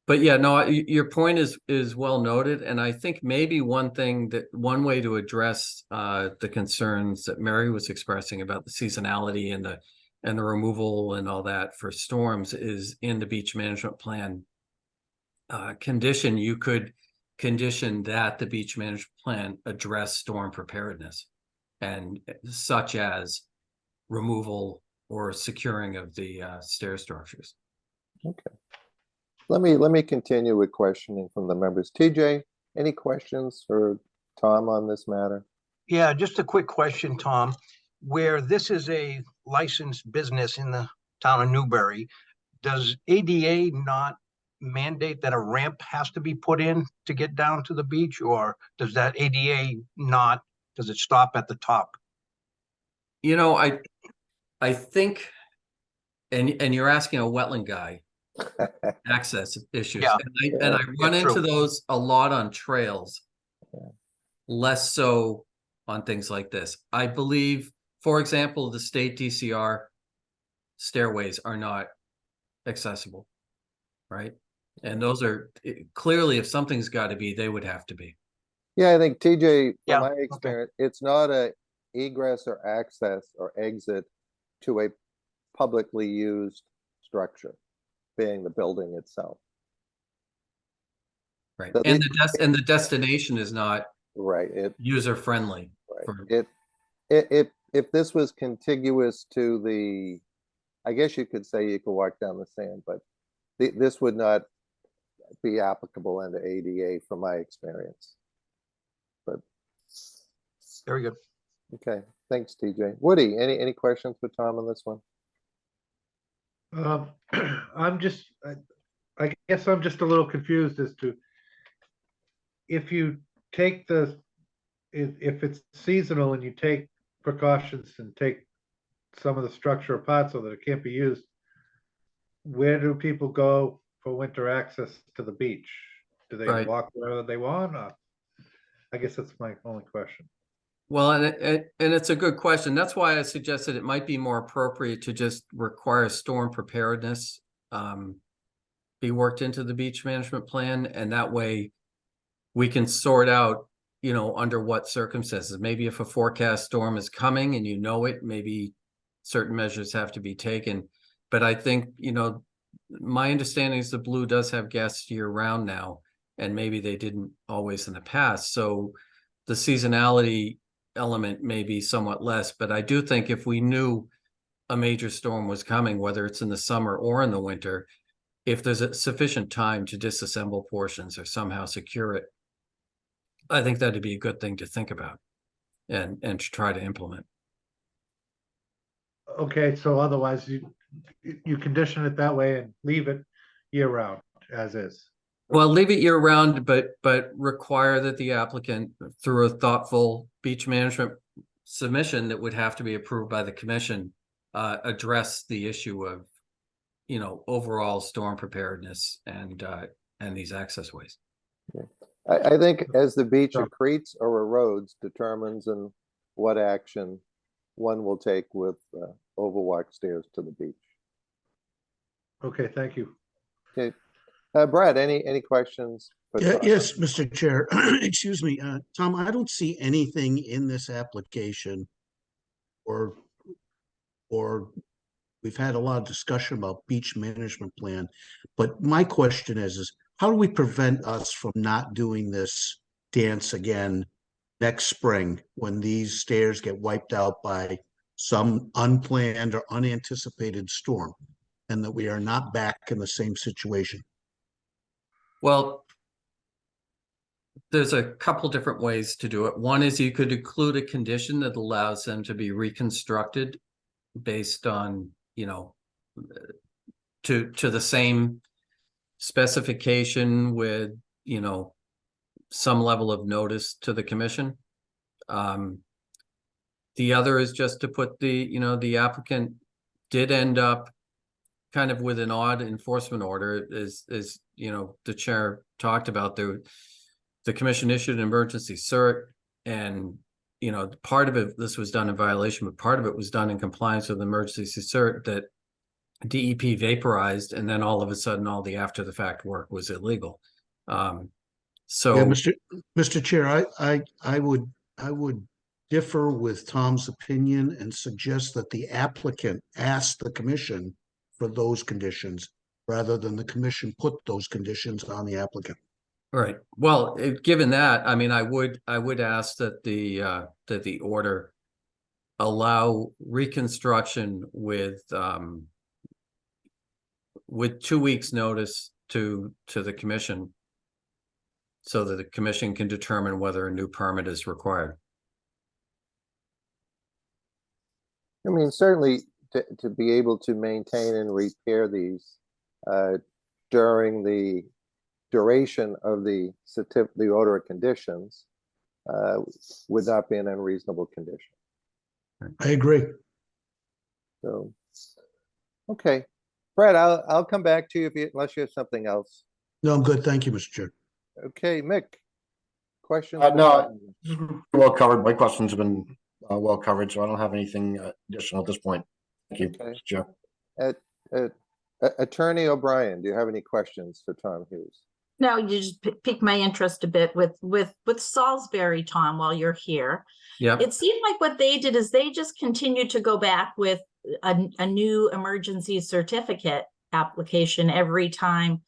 But yeah, no, your point is well noted, and I think maybe one way to address the concerns that Mary was expressing about the seasonality and the removal and all that for storms is in the beach management plan condition. You could condition that the beach management plan address storm preparedness, and such as removal or securing of the stair structures. Okay. Let me continue with questioning from the members. TJ, any questions for Tom on this matter? Yeah, just a quick question, Tom. Where this is a licensed business in the town of Newbury, does ADA not mandate that a ramp has to be put in to get down to the beach, or does that ADA not, does it stop at the top? You know, I think, and you're asking a wetland guy, access issues. Yeah. And I run Yeah, into true. those a lot on trails, less so on things like this. I believe, for example, the state DCR stairways are not accessible, right? And those are clearly, if something's got to be, they would have to be. Yeah, I think TJ, Yeah, from my okay. experience, it's not a egress or access or exit to a publicly used structure, being the building itself. Right. So And the- the destination is not Right, user friendly. right. If this was contiguous to the, I guess you could say you could walk down the sand, but this would not be applicable under ADA from my experience. But Very good. okay, thanks, TJ. Woody, any questions for Tom on this one? I'm just, I guess I'm just a little confused as to if you take if it's seasonal and you take precautions and take some of the structure apart so that it can't be used, where do people go for winter access to the beach? Do they Right. walk wherever they want? Or I guess that's my only question. Well, and it's a good question. That's why I suggested it might be more appropriate to just require storm preparedness be worked into the beach management plan, and that way we can sort out, you know, under what circumstances. Maybe if a forecast storm is coming and you know it, maybe certain measures have to be taken. But I think, you know, my understanding is the Blue does have guests year round now, and maybe they didn't always in the past. So the seasonality element may be somewhat less, but I do think if we knew a major storm was coming, whether it's in the summer or in the winter, if there's a sufficient time to disassemble portions or somehow secure it, I think that'd be a good thing to think about and to try to implement. Okay, so otherwise you condition it that way and leave it year round as is. Well, leave it year round, but require that the applicant, through a thoughtful beach management submission that would have to be approved by the commission, address the issue of, you know, overall storm preparedness and these access ways. I think as the beach Sure. accretes or erodes determines in what action one will take with overwalk stairs to the beach. Okay, thank you. Okay, Brad, any questions? for Yeah, Tom? yes, Mr. Chair, excuse me, Tom, I don't see anything in this application or we've had a lot of discussion about beach management plan, but my question is how do we prevent us from not doing this dance again next spring when these stairs get wiped out by some unplanned or unanticipated storm, and that we are not back in the same situation? Well, there's a couple different ways to do it. One is you could include a condition that allows them to be reconstructed based on, you know, to the same specification with, you know, some level of notice to the commission. The other is just to put the applicant did end up kind of with an odd enforcement order, as the chair talked about. The commission issued an emergency cert, and part of it, this was done in violation, but part of it was done in compliance with the emergency cert that DEP vaporized, and then all of a sudden all the after the fact work was illegal. Yeah, So Mr. Chair, I would differ with Tom's opinion and suggest that the applicant ask the commission for those conditions rather than the commission put those conditions on the applicant. right. Well, given that, I mean, I would ask that the order allow reconstruction with 2 weeks notice to the commission, so that the commission can determine whether a new permit is required. I mean, certainly to be able to maintain and repair these during the duration of the order of conditions would not be an unreasonable condition. I agree. So, okay, Brad, I'll come back to you unless you have something else. No, I'm good. Thank you, Mr. Chair. Okay, Mick, questions? No, well covered. My questions have been well covered, so I don't have anything additional at this point. Thank you, Okay. Joe. Attorney O'Brien, do you have any questions for Tom Hughes? No, you just piqued my interest a bit with Salisbury, Tom, while you're here. Yep. It seemed like what they did is they just continued to go back with a new emergency certificate application every time,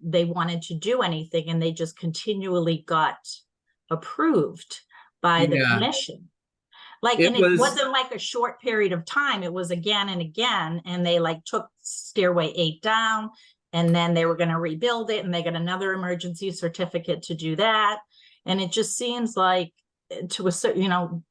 they wanted to do anything, and they just continually got approved by the Yeah. commission. Like, It and it was- wasn't like a short period of time. It was again and again, and they took Stairway 8 down, and then they were going to rebuild it, and they got another emergency certificate to do that. And it just seems like, to a certain,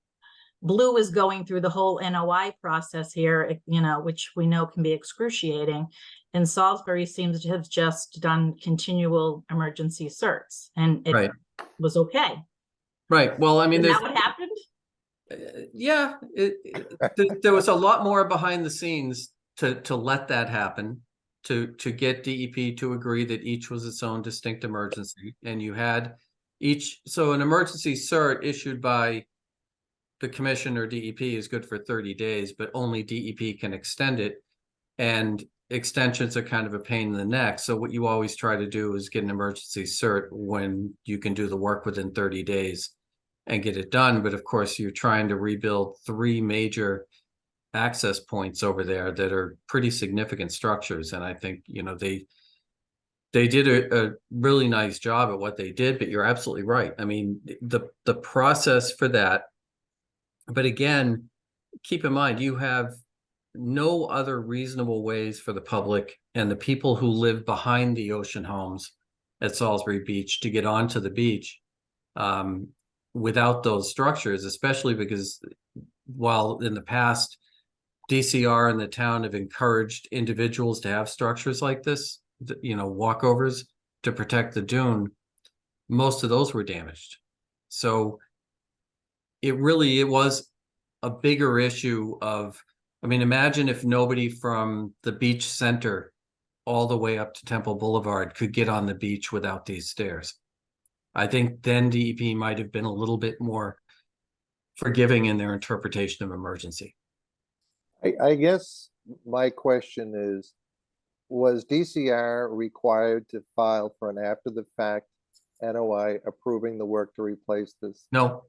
Blue is going through the whole NOI process here, which we know can be excruciating. And Salisbury seems to have just done continual emergency certs, and it Right. was okay. Right. Well, I mean, Isn't there's that what happened? yeah, there was a lot more behind the scenes to let that happen, to get DEP to agree that each was its own distinct emergency, and you had so an emergency cert issued by the commission or DEP is good for 30 days, but only DEP can extend it, and extensions are kind of a pain in the neck. So what you always try to do is get an emergency cert when you can do the work within 30 days and get it done. But of course, you're trying to rebuild 3 major access points over there that are pretty significant structures. And I think, they did a really nice job at what they did, but you're absolutely right. I mean, the process for that, but again, keep in mind, you have no other reasonable ways for the public and the people who live behind the ocean homes at Salisbury Beach to get onto the beach without those structures, especially because while in the past, DCR and the town have encouraged individuals to have structures like this, walkovers to protect the dune, most of those were damaged. So it was a bigger issue of, I mean, imagine if nobody from the beach center all the way up to Temple Boulevard could get on the beach without these stairs. I think then DEP might have been a little bit more forgiving in their interpretation of emergency. I guess my question is, was DCR required to file for an after the fact NOI approving the work to replace this? No.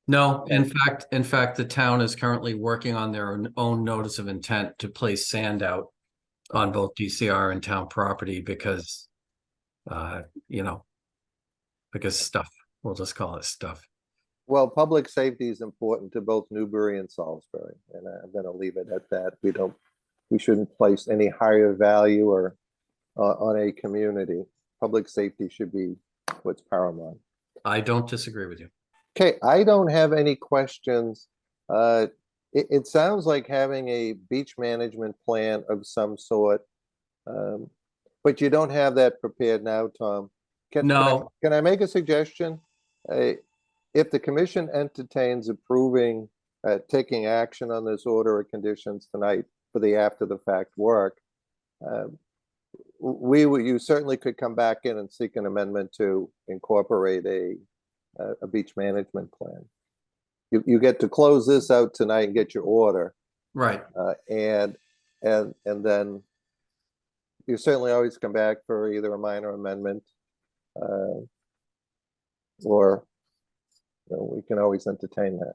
In fact, the town is currently working on their own notice of intent to place sand out on both DCR and town property because, because stuff, we'll just call it stuff. Well, public safety is important to both Newbury and Salisbury, and I'm gonna leave it at that. We shouldn't place any higher value or on a community. Public safety should be what's paramount. I don't disagree with you. Okay, I don't have any questions. It sounds like having a beach management plan of some sort. But you don't have that prepared now, Tom. No. Can I make a suggestion? if the commission entertains approving, taking action on this order of conditions tonight for the after the fact work, you certainly could come back in and seek an amendment to incorporate a beach management plan. You get to close this out tonight and get your order, Right. and then you certainly always come back for either a minor amendment, or we can always entertain that.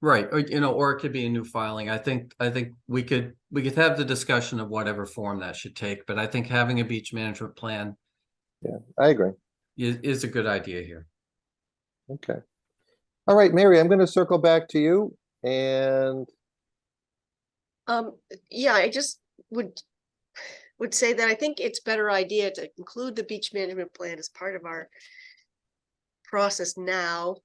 Right, or or it could be a new filing. I think we could have the discussion of whatever form that should take, but I think having a beach management plan Yeah, I agree. is a good idea here. Okay. All right, Mary, I'm going to circle back to you, and Yeah, I just would say that I think it's better idea to include the beach management plan as part of our process now.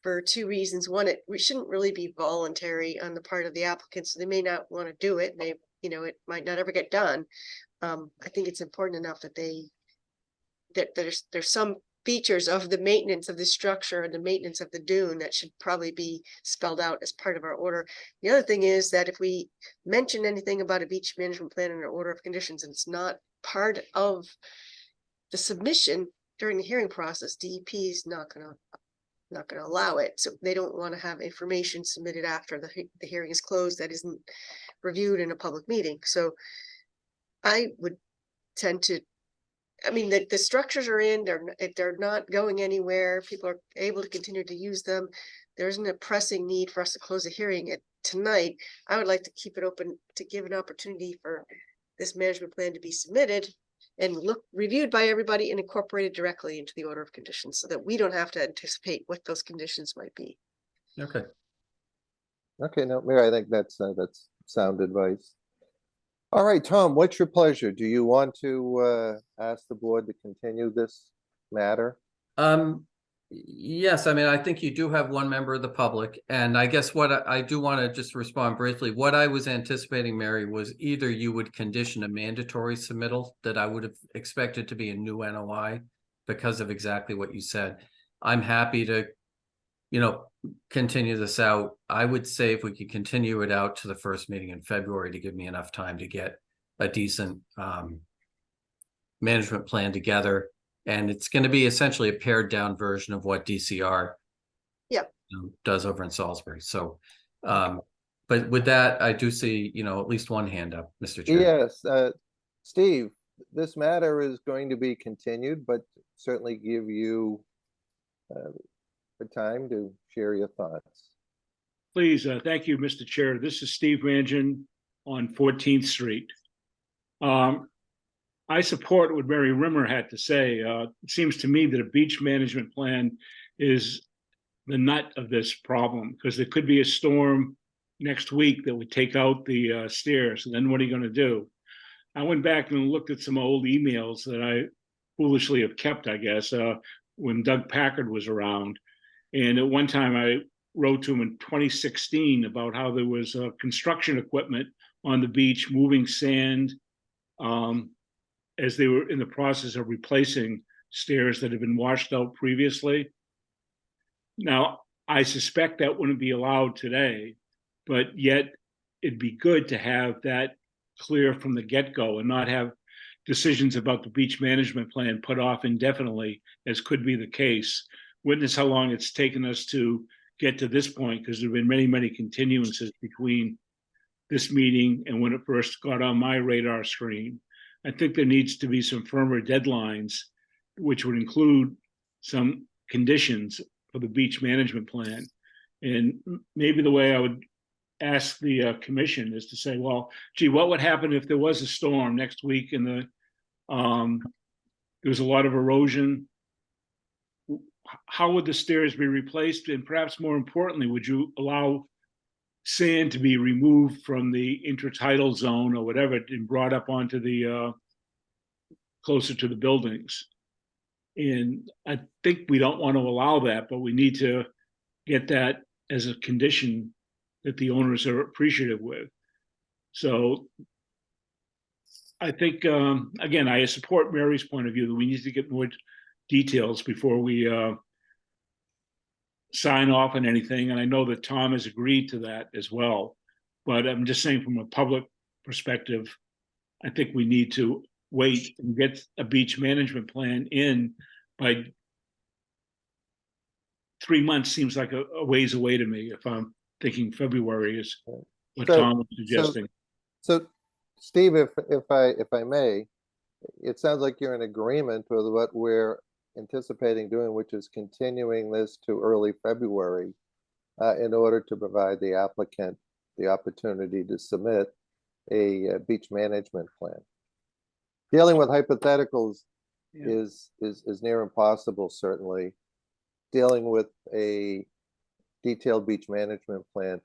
For two reasons. One, we shouldn't really be voluntary on the part of the applicant, so they may not want to do it. And it might not ever get done. I think it's important enough that there's some features of the maintenance of the structure and the maintenance of the dune that should probably be spelled out as part of our order. The other thing is that if we mention anything about a beach management plan in our order of conditions and it's not part of the submission during the hearing process, DEP is not going to allow it. So they don't want to have information submitted after the hearing is closed that isn't reviewed in a public meeting. So I would tend to, I mean, the structures are in, they're not going anywhere. People are able to continue to use them. There isn't a pressing need for us to close the hearing tonight. I would like to keep it open to give an opportunity for this management plan to be submitted and reviewed by everybody and incorporated directly into the order of conditions so that we don't have to anticipate what those conditions might be. Okay. okay, no, Mary, I think that's sound advice. All right, Tom, what's your pleasure? Do you want to ask the board to continue this matter? Yes, I mean, I think you do have one member of the public, and I guess what I do want to just respond briefly. What I was anticipating, Mary, was either you would condition a mandatory submittal that I would have expected to be a new NOI because of exactly what you said. I'm happy to, continue this out. I would say if we could continue it out to the first meeting in February to give me enough time to get a decent management plan together. And it's going to be essentially a pared down version of what DCR does over in Salisbury. So, but with that, I do see, at least one hand up, Mr. Chair. Yes, Steve, this matter is going to be continued, but certainly give you the time to share your thoughts. Please, thank you, Mr. Chair. This is Steve Ranjan on 14th Street. I support what Mary Rimmer had to say. It seems to me that a beach management plan is the nut of this problem because there could be a storm next week that would take out the stairs. And then what are you going to do? I went back and looked at some old emails that I foolishly have kept, I guess, when Doug Packard was around. And at one time I wrote to him in 2016 about how there was construction equipment on the beach moving sand as they were in the process of replacing stairs that had been washed out previously. Now, I suspect that wouldn't be allowed today, but yet it'd be good to have that clear from the get-go and not have decisions about the beach management plan put off indefinitely, as could be the case. Witness how long it's taken us to get to this point, because there have been many, many continuances between this meeting and when it first got on my radar screen. I think there needs to be some firmer deadlines, which would include some conditions for the beach management plan. And maybe the way I would ask the commission is to say, well, gee, what would happen if there was a storm next week and there was a lot of erosion? How would the stairs be replaced? And perhaps more importantly, would you allow sand to be removed from the intertidal zone or whatever and brought up onto the closer to the buildings? And I think we don't want to allow that, but we need to get that as a condition that the owners are appreciative with. So I think, again, I support Mary's point of view that we need to get more details before we sign off on anything. And I know that Tom has agreed to that as well. But I'm just saying from a public perspective, I think we need to wait and get a beach management plan in by 3 months. Seems like a ways away to me if I'm thinking February is what So- Tom was suggesting. So, Steve, if I may, it sounds like you're in agreement with what we're anticipating doing, which is continuing this to early February in order to provide the applicant the opportunity to submit a beach management plan. Dealing with hypotheticals Yeah. is near impossible, certainly. Dealing with a detailed beach management plan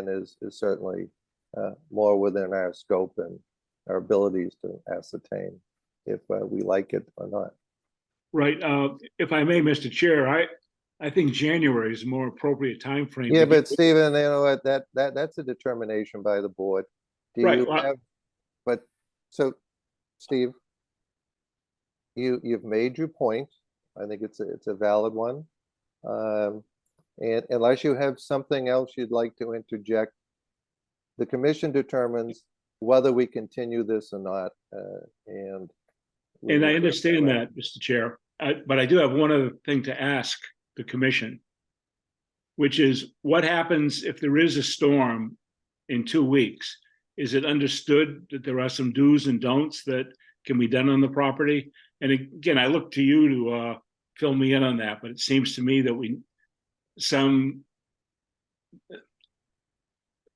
is certainly more within our scope and our abilities to ascertain if we like it or not. Right. If I may, Mr. Chair, I think January is a more appropriate timeframe. Yeah, to but get- Stephen, you know what, that's a determination by the board. Do Right, you well- have, but, so, Steve, you've made your point. I think it's a valid one. And unless you have something else you'd like to interject, the commission determines whether we continue this or not, and. we And I will do it understand way. that, Mr. Chair, but I do have one other thing to ask the commission, which is what happens if there is a storm in 2 weeks? Is it understood that there are some do's and don'ts that can be done on the property? And again, I look to you to fill me in on that, but it seems to me that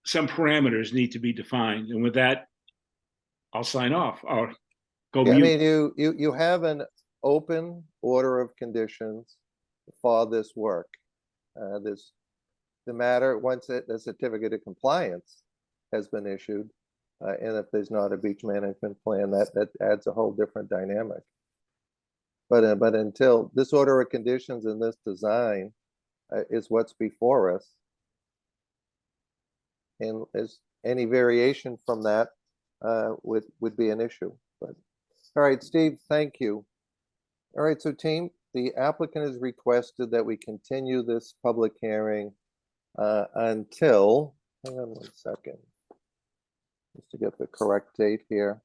some parameters need to be defined. And with that, I'll sign off or go Yeah, I mute. mean, you have an open order of conditions for this work. This, the matter, once the certificate of compliance has been issued, and if there's not a beach management plan, that adds a whole different dynamic. But until this order of conditions and this design is what's before us, and as any variation from that would be an issue. But all right, Steve, thank you. All right, so team, the applicant has requested that we continue this public hearing until, hang on 1 second, just to get the correct date here.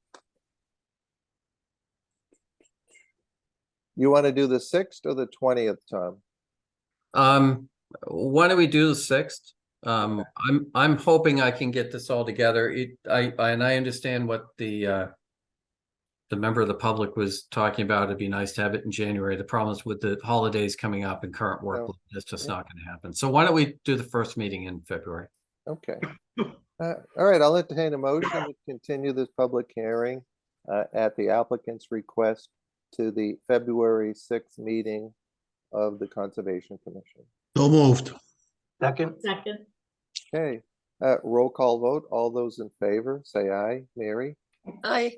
You want to do the 6th or the 20th, Tom? Why don't we do the 6th? I'm hoping I can get this all together. I understand what the member of the public was talking about. It'd be nice to have it in January. The problem is with the holidays coming up and current workload, it's just not going to happen. So why don't we do the first meeting in February? Okay. All right, I'll entertain a motion to continue this public hearing at the applicant's request to the February 6th meeting of the Conservation Commission. So moved. Second, Second, Okay, roll call vote. All those in favor, say aye. Mary, I,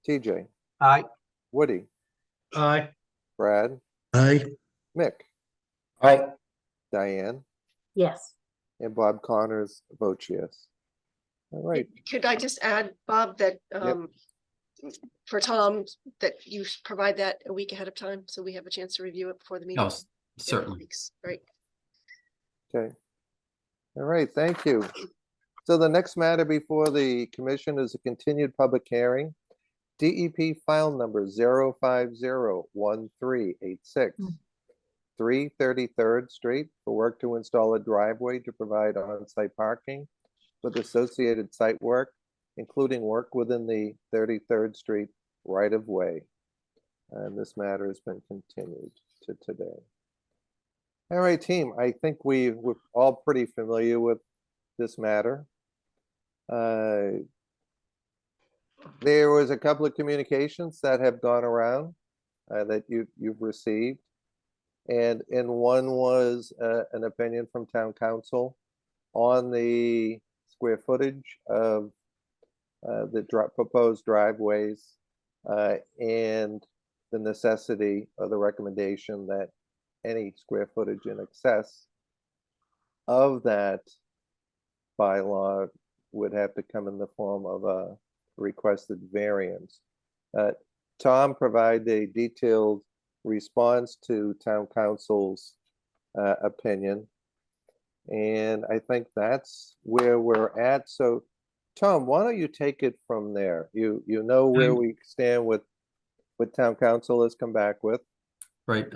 TJ, aye. Woody, Aye. Brad, Aye. Mick, All right, Diane, yes. and Bob Connors votes yes. All right, could I just add, Bob, that for Tom, that you provide that a week ahead of time, so we have a chance to review it before the meeting? No, Yeah, certainly. thanks. Right. okay. All right, thank you. So the next matter before the commission is a continued public hearing. DEP file number 0501386, 333rd Street, for work to install a driveway to provide on-site parking with associated site work, including work within the 33rd Street right-of-way. And this matter has been continued to today. All right, team, I think we're all pretty familiar with this matter. There was a couple of communications that have gone around that you've received. And one was an opinion from town council on the square footage of the proposed driveways and the necessity or the recommendation that any square footage in excess of that bylaw would have to come in the form of a requested variance. Tom provided a detailed responds to town council's opinion. And I think that's where we're at. So, Tom, why don't you take it from there? You know where we stand with what town council has come back with. Right.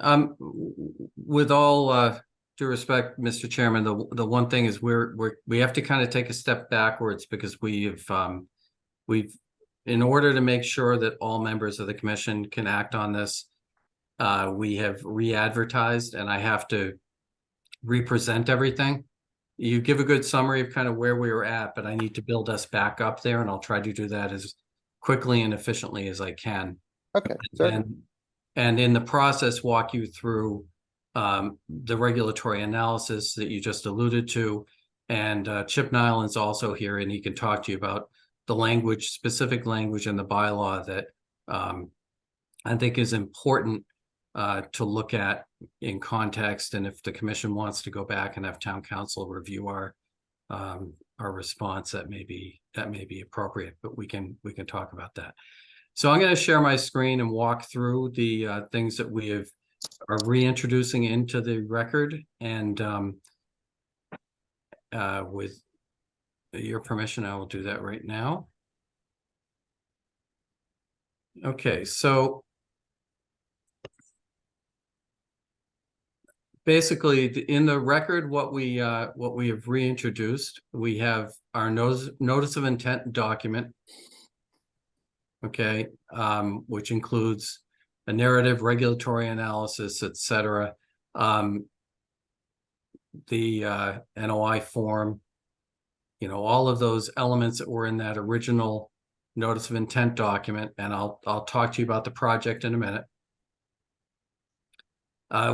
With all due respect, Mr. Chairman, the one thing is we have to kind of take a step backwards because we've in order to make sure that all members of the commission can act on this, we have re-advertised, and I have to represent everything. You give a good summary of kind of where we were at, but I need to build us back up there, and I'll try to do that as quickly and efficiently as I can. Okay, certainly. And in the process, walk you through the regulatory analysis that you just alluded to. And Chip Nyland's also here, and he can talk to you about the language, specific language in the bylaw that I think is important to look at in context. And if the commission wants to go back and have town council review our response, that may be appropriate, but we can talk about that. So I'm going to share my screen and walk through the things that we are reintroducing into the record. And with your permission, I will do that right now. Okay, so basically in the record, what we have reintroduced, we have our notice of intent document. Okay, which includes a narrative, regulatory analysis, etc. The NOI form, all of those elements that were in that original notice of intent document, and I'll talk to you about the project in a minute.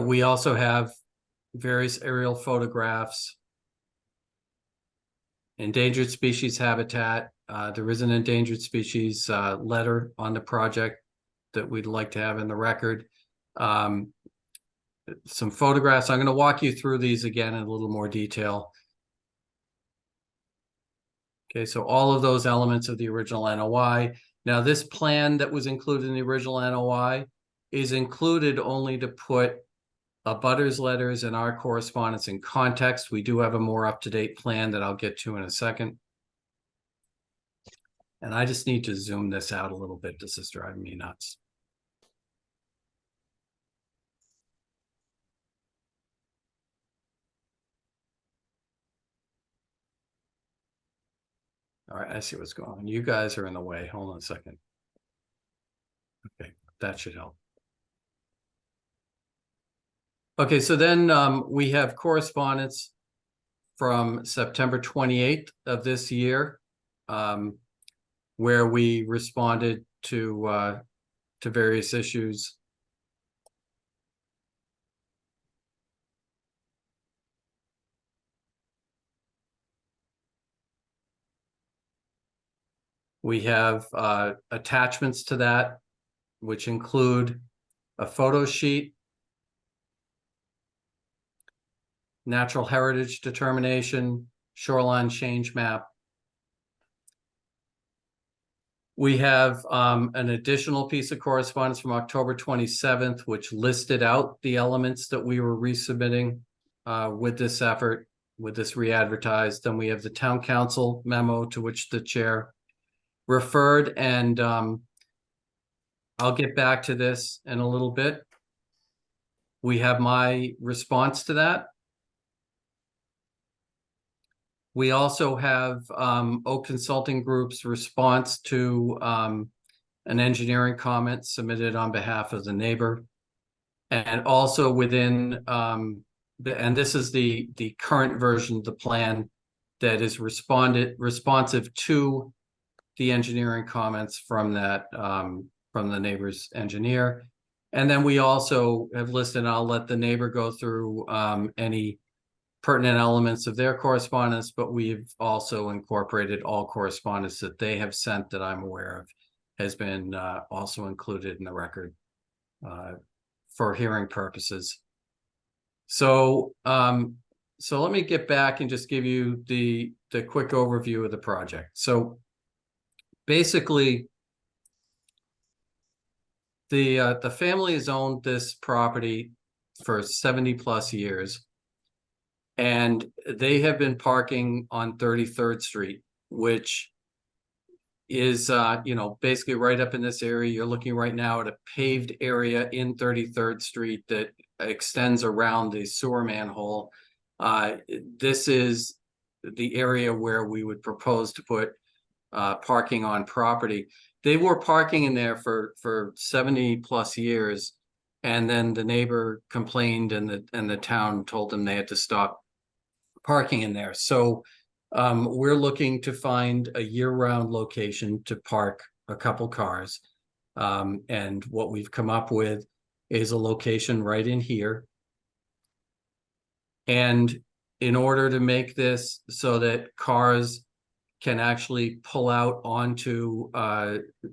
We also have various aerial photographs, endangered species habitat. There is an endangered species letter on the project that we'd like to have in the record. Some photographs. I'm going to walk you through these again in a little more detail. Okay, so all of those elements of the original NOI. Now, this plan that was included in the original NOI is included only to put abutters letters and our correspondence in context. We do have a more up-to-date plan that I'll get to in a second. And I just need to zoom this out a little bit. This is driving me nuts. All right, I see what's going on. You guys are in the way. Hold on a second. Okay, that should help. Okay, so then we have correspondence from September 28th of this year, where we responded to various issues. We have attachments to that, which include a photo sheet, natural heritage determination, shoreline change map. We have an additional piece of correspondence from October 27th, which listed out the elements that we were resubmitting with this effort, with this re-advertised. Then we have the town council memo to which the chair referred, and I'll get back to this in a little bit. We have my response to that. We also have Oak Consulting Group's response to an engineering comment submitted on behalf of the neighbor. And also within, and this is the current version of the plan that is responsive to the engineering comments from that, from the neighbor's engineer. And then we also have listed, and I'll let the neighbor go through any pertinent elements of their correspondence, but we've also incorporated all correspondence that they have sent that I'm aware of has been also included in the record for hearing purposes. So, so let me get back and just give you the quick overview of the project. So basically, The family has owned this property for 70+ years. And they have been parking on 33rd Street, which is, you know, basically right up in this area. You're looking right now at a paved area in 33rd Street that extends around the sewer manhole. This is the area where we would propose to put parking on property. They were parking in there for 70+ years, and then the neighbor complained, and the town told them they had to stop parking in there. So we're looking to find a year-round location to park a couple cars. And what we've come up with is a location right in here. And in order to make this so that cars can actually pull out onto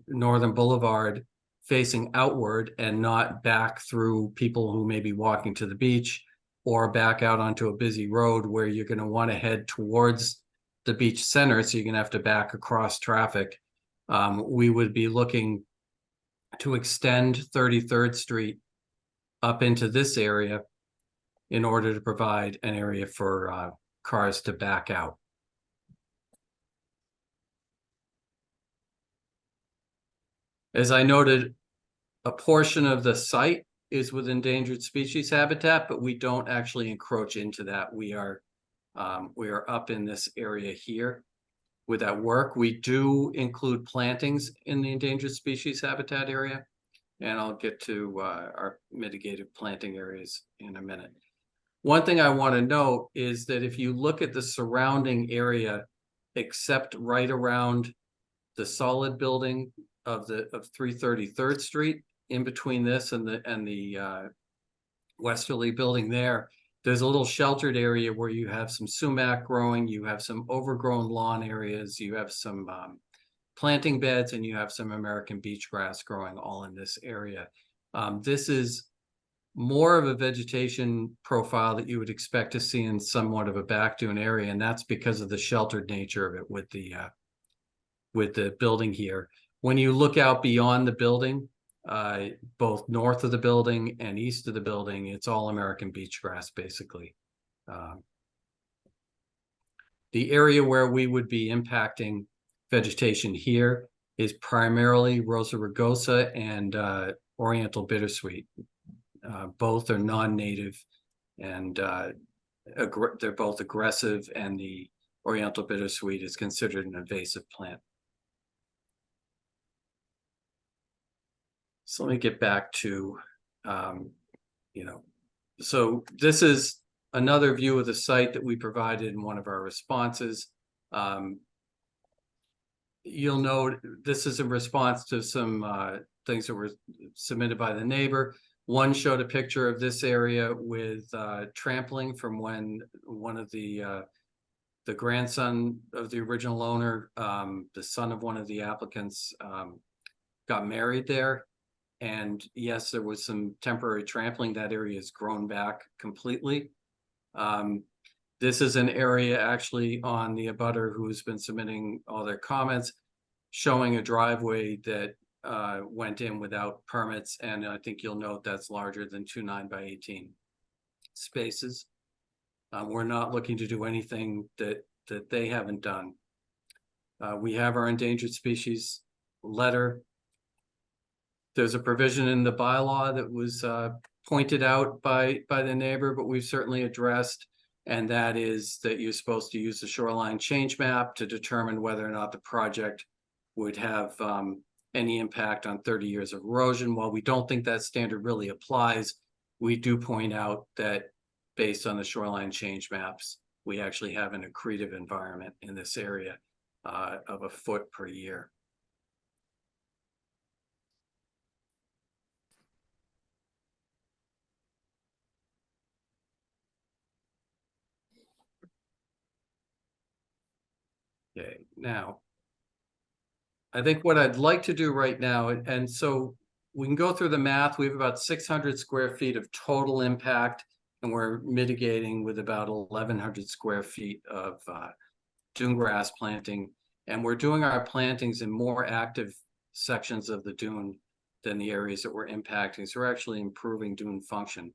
Northern Boulevard facing outward and not back through people who may be walking to the beach, or back out onto a busy road where you're going to want to head towards the beach center, so you're going to have to back across traffic. We would be looking to extend 33rd Street up into this area in order to provide an area for cars to back out. As I noted, a portion of the site is with endangered species habitat, but we don't actually encroach into that. We are up in this area here with that work. We do include plantings in the endangered species habitat area, and I'll get to our mitigated planting areas in a minute. One thing I want to note is that if you look at the surrounding area, except right around the solid building of 333rd Street, in between this and the westerly building there's a little sheltered area where you have some sumac growing, you have some overgrown lawn areas, you have some planting beds, and you have some American beach grass growing all in this area. This is more of a vegetation profile that you would expect to see in somewhat of a back dune area, and that's because of the sheltered nature of it with the building here. When you look out beyond the building, both north of the building and east of the building, it's all American beach grass, basically. The area where we would be impacting vegetation here is primarily Rosa rugosa and Oriental bittersweet. Both are non-native, and they're both aggressive, and the Oriental bittersweet is considered an invasive plant. So let me get back to, so this is another view of the site that we provided in one of our responses. You'll note this is a response to some things that were submitted by the neighbor. One showed a picture of this area with trampling from when one of the grandson of the original owner, the son of one of the applicants, got married there. And yes, there was some temporary trampling. That area has grown back completely. This is an area actually on the abutter who's been submitting all their comments, showing a driveway that went in without permits. And I think you'll note that's larger than 2 9x18 spaces. We're not looking to do anything that they haven't done. We have our endangered species letter. There's a provision in the bylaw that was pointed out by the neighbor, but we've certainly addressed, and that is that you're supposed to use the shoreline change map to determine whether or not the project would have any impact on 30 years of erosion. While we don't think that standard really applies, we do point out that based on the shoreline change maps, we actually have an accretive environment in this area of 1 foot per year. Okay, now, I think what I'd like to do right now, and so we can go through the math. We have about 600 square feet of total impact, and we're mitigating with about 1,100 square feet of dune grass planting. And we're doing our plantings in more active sections of the dune than the areas that we're impacting. So we're actually improving dune function.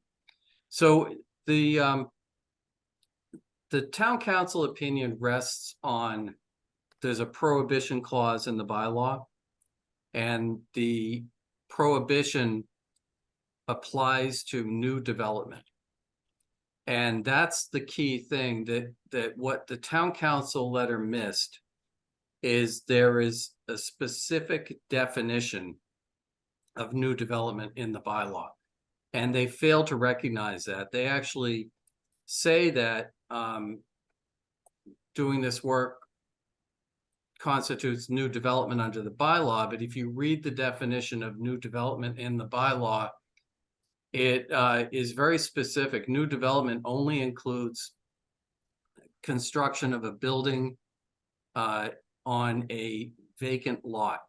So the town council opinion rests on, there's a prohibition clause in the bylaw, and the prohibition applies to new development. And that's the key thing, that what the town council letter missed is there is a specific definition of new development in the bylaw. And they fail to recognize that. They actually say that doing this work constitutes new development under the bylaw, but if you read the definition of new development in the bylaw, it is very specific. New development only includes construction of a building on a vacant lot.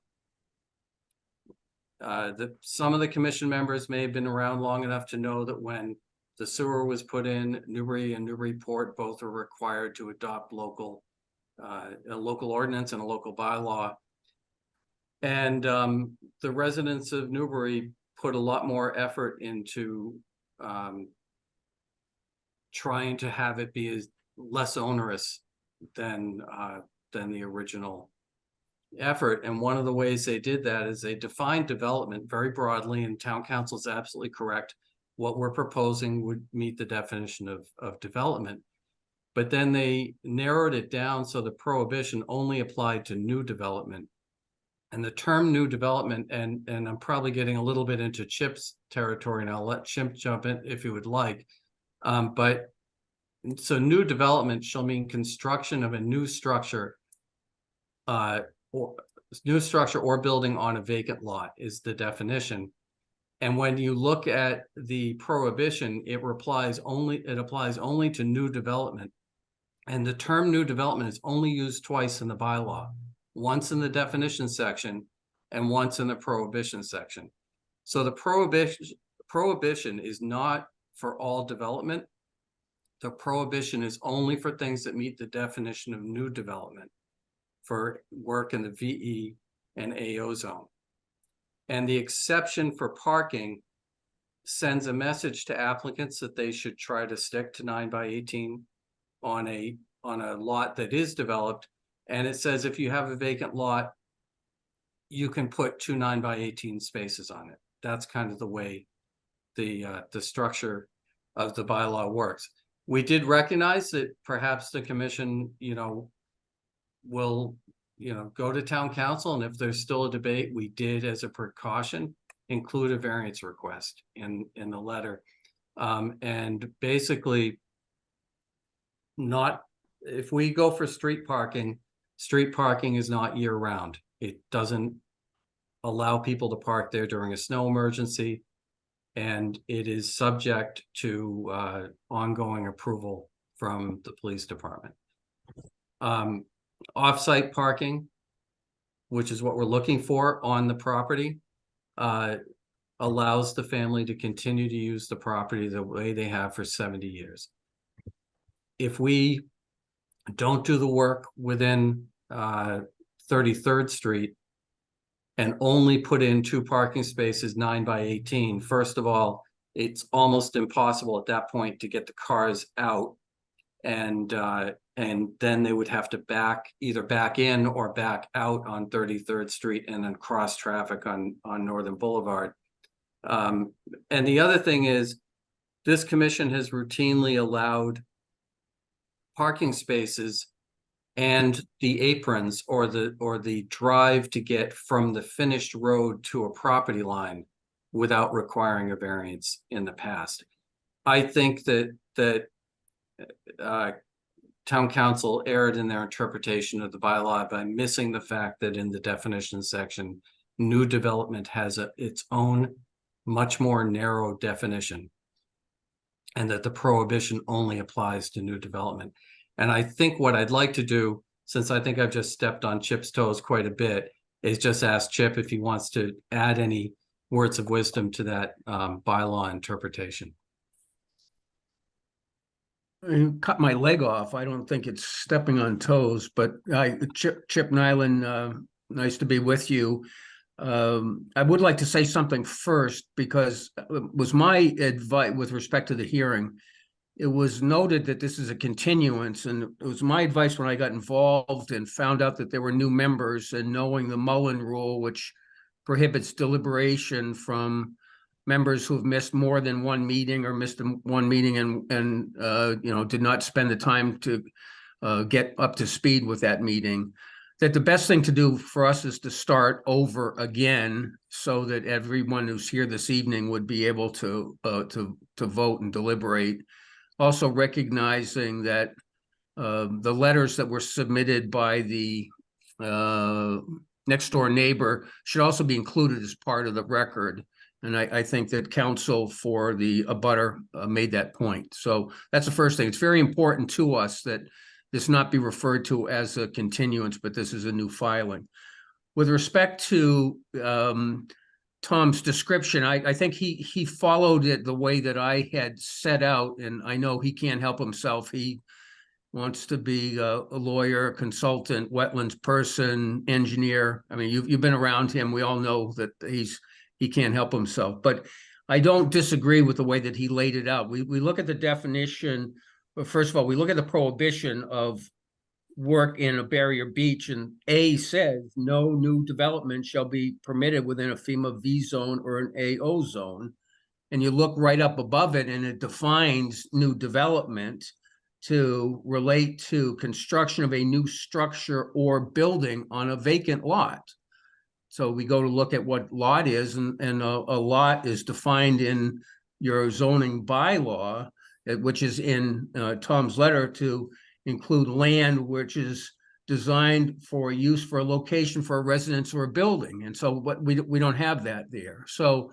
Some of the commission members may have been around long enough to know that when the sewer was put in, Newbury and Newburyport both were required to adopt a local ordinance and a local bylaw. And the residents of Newbury put a lot more effort into trying to have it be less onerous than the original effort. And one of the ways they did that is they defined development very broadly, and town council is absolutely correct. What we're proposing would meet the definition of development. But then they narrowed it down so the prohibition only applied to new development. And the term new development, and I'm probably getting a little bit into Chip's territory, and I'll let Chip jump in if he would like. But so new development shall mean construction of a new structure or building on a vacant lot is the definition. And when you look at the prohibition, it applies only to new development. And the term new development is only used twice in the bylaw, once in the definition section and once in the prohibition section. So the prohibition is not for all development. The prohibition is only for things that meet the definition of new development for work in the VE and AO zone. And the exception for parking sends a message to applicants that they should try to stick to 9x18 on a lot that is developed. And it says if you have a vacant lot, you can put 2 9x18 spaces on it. That's kind of the way the structure of the bylaw works. We did recognize that perhaps the commission, will, go to town council, and if there's still a debate, we did, as a precaution, include a variance request in the letter. And basically, if we go for street parking is not year round. It doesn't allow people to park there during a snow emergency, and it is subject to ongoing approval from the police department. Off-site parking, which is what we're looking for on the property, allows the family to continue to use the property the way they have for 70 years. If we don't do the work within 33rd Street and only put in 2 parking spaces 9x18, first of all, it's almost impossible at that point to get the cars out, and then they would have to either back in or back out on 33rd Street and then cross traffic on Northern Boulevard. And the other thing is, this commission has routinely allowed parking spaces and the aprons or the drive to get from the finished road to a property line without requiring a variance in the past. I think that town council erred in their interpretation of the bylaw by missing the fact that in the definition section, new development has its own much more narrow definition, and that the prohibition only applies to new development. And I think what I'd like to do, since I think I've just stepped on Chip's toes quite a bit, is just ask Chip if he wants to add any words of wisdom to that bylaw interpretation. I cut my leg off. I don't think it's stepping on toes, but Chip Nyland, nice to be with you. I would like to say something first because it was my advice with respect to the hearing. It was noted that this is a continuance, and it was my advice when I got involved and found out that there were new members, and knowing the Mullen rule, which prohibits deliberation from members who have missed more than one meeting or missed one meeting and did not spend the time to get up to speed with that meeting, that the best thing to do for us is to start over again so that everyone who's here this evening would be able to vote and deliberate. Also recognizing that the letters that were submitted by the next door neighbor should also be included as part of the record. And I think that counsel for the abutter made that point. So that's the first thing. It's very important to us that this not be referred to as a continuance, but this is a new filing. With respect to Tom's description, I think he followed it the way that I had set out, and I know he can't help himself. He wants to be a lawyer, consultant, wetlands person, engineer. I mean, you've been around him. We all know that he can't help himself. But I don't disagree with the way that he laid it out. We look at the definition. First of all, we look at the prohibition of work in a barrier beach, and A says no new development shall be permitted within a FEMA V zone or an AO zone. And you look right up above it and it defines new development to relate to construction of a new structure or building on a vacant lot. So we go to look at what lot is, and a lot is defined in your zoning bylaw, which is in Tom's letter, to include land which is designed for use for a location for a residence or a building. And so what we don't have that there. So,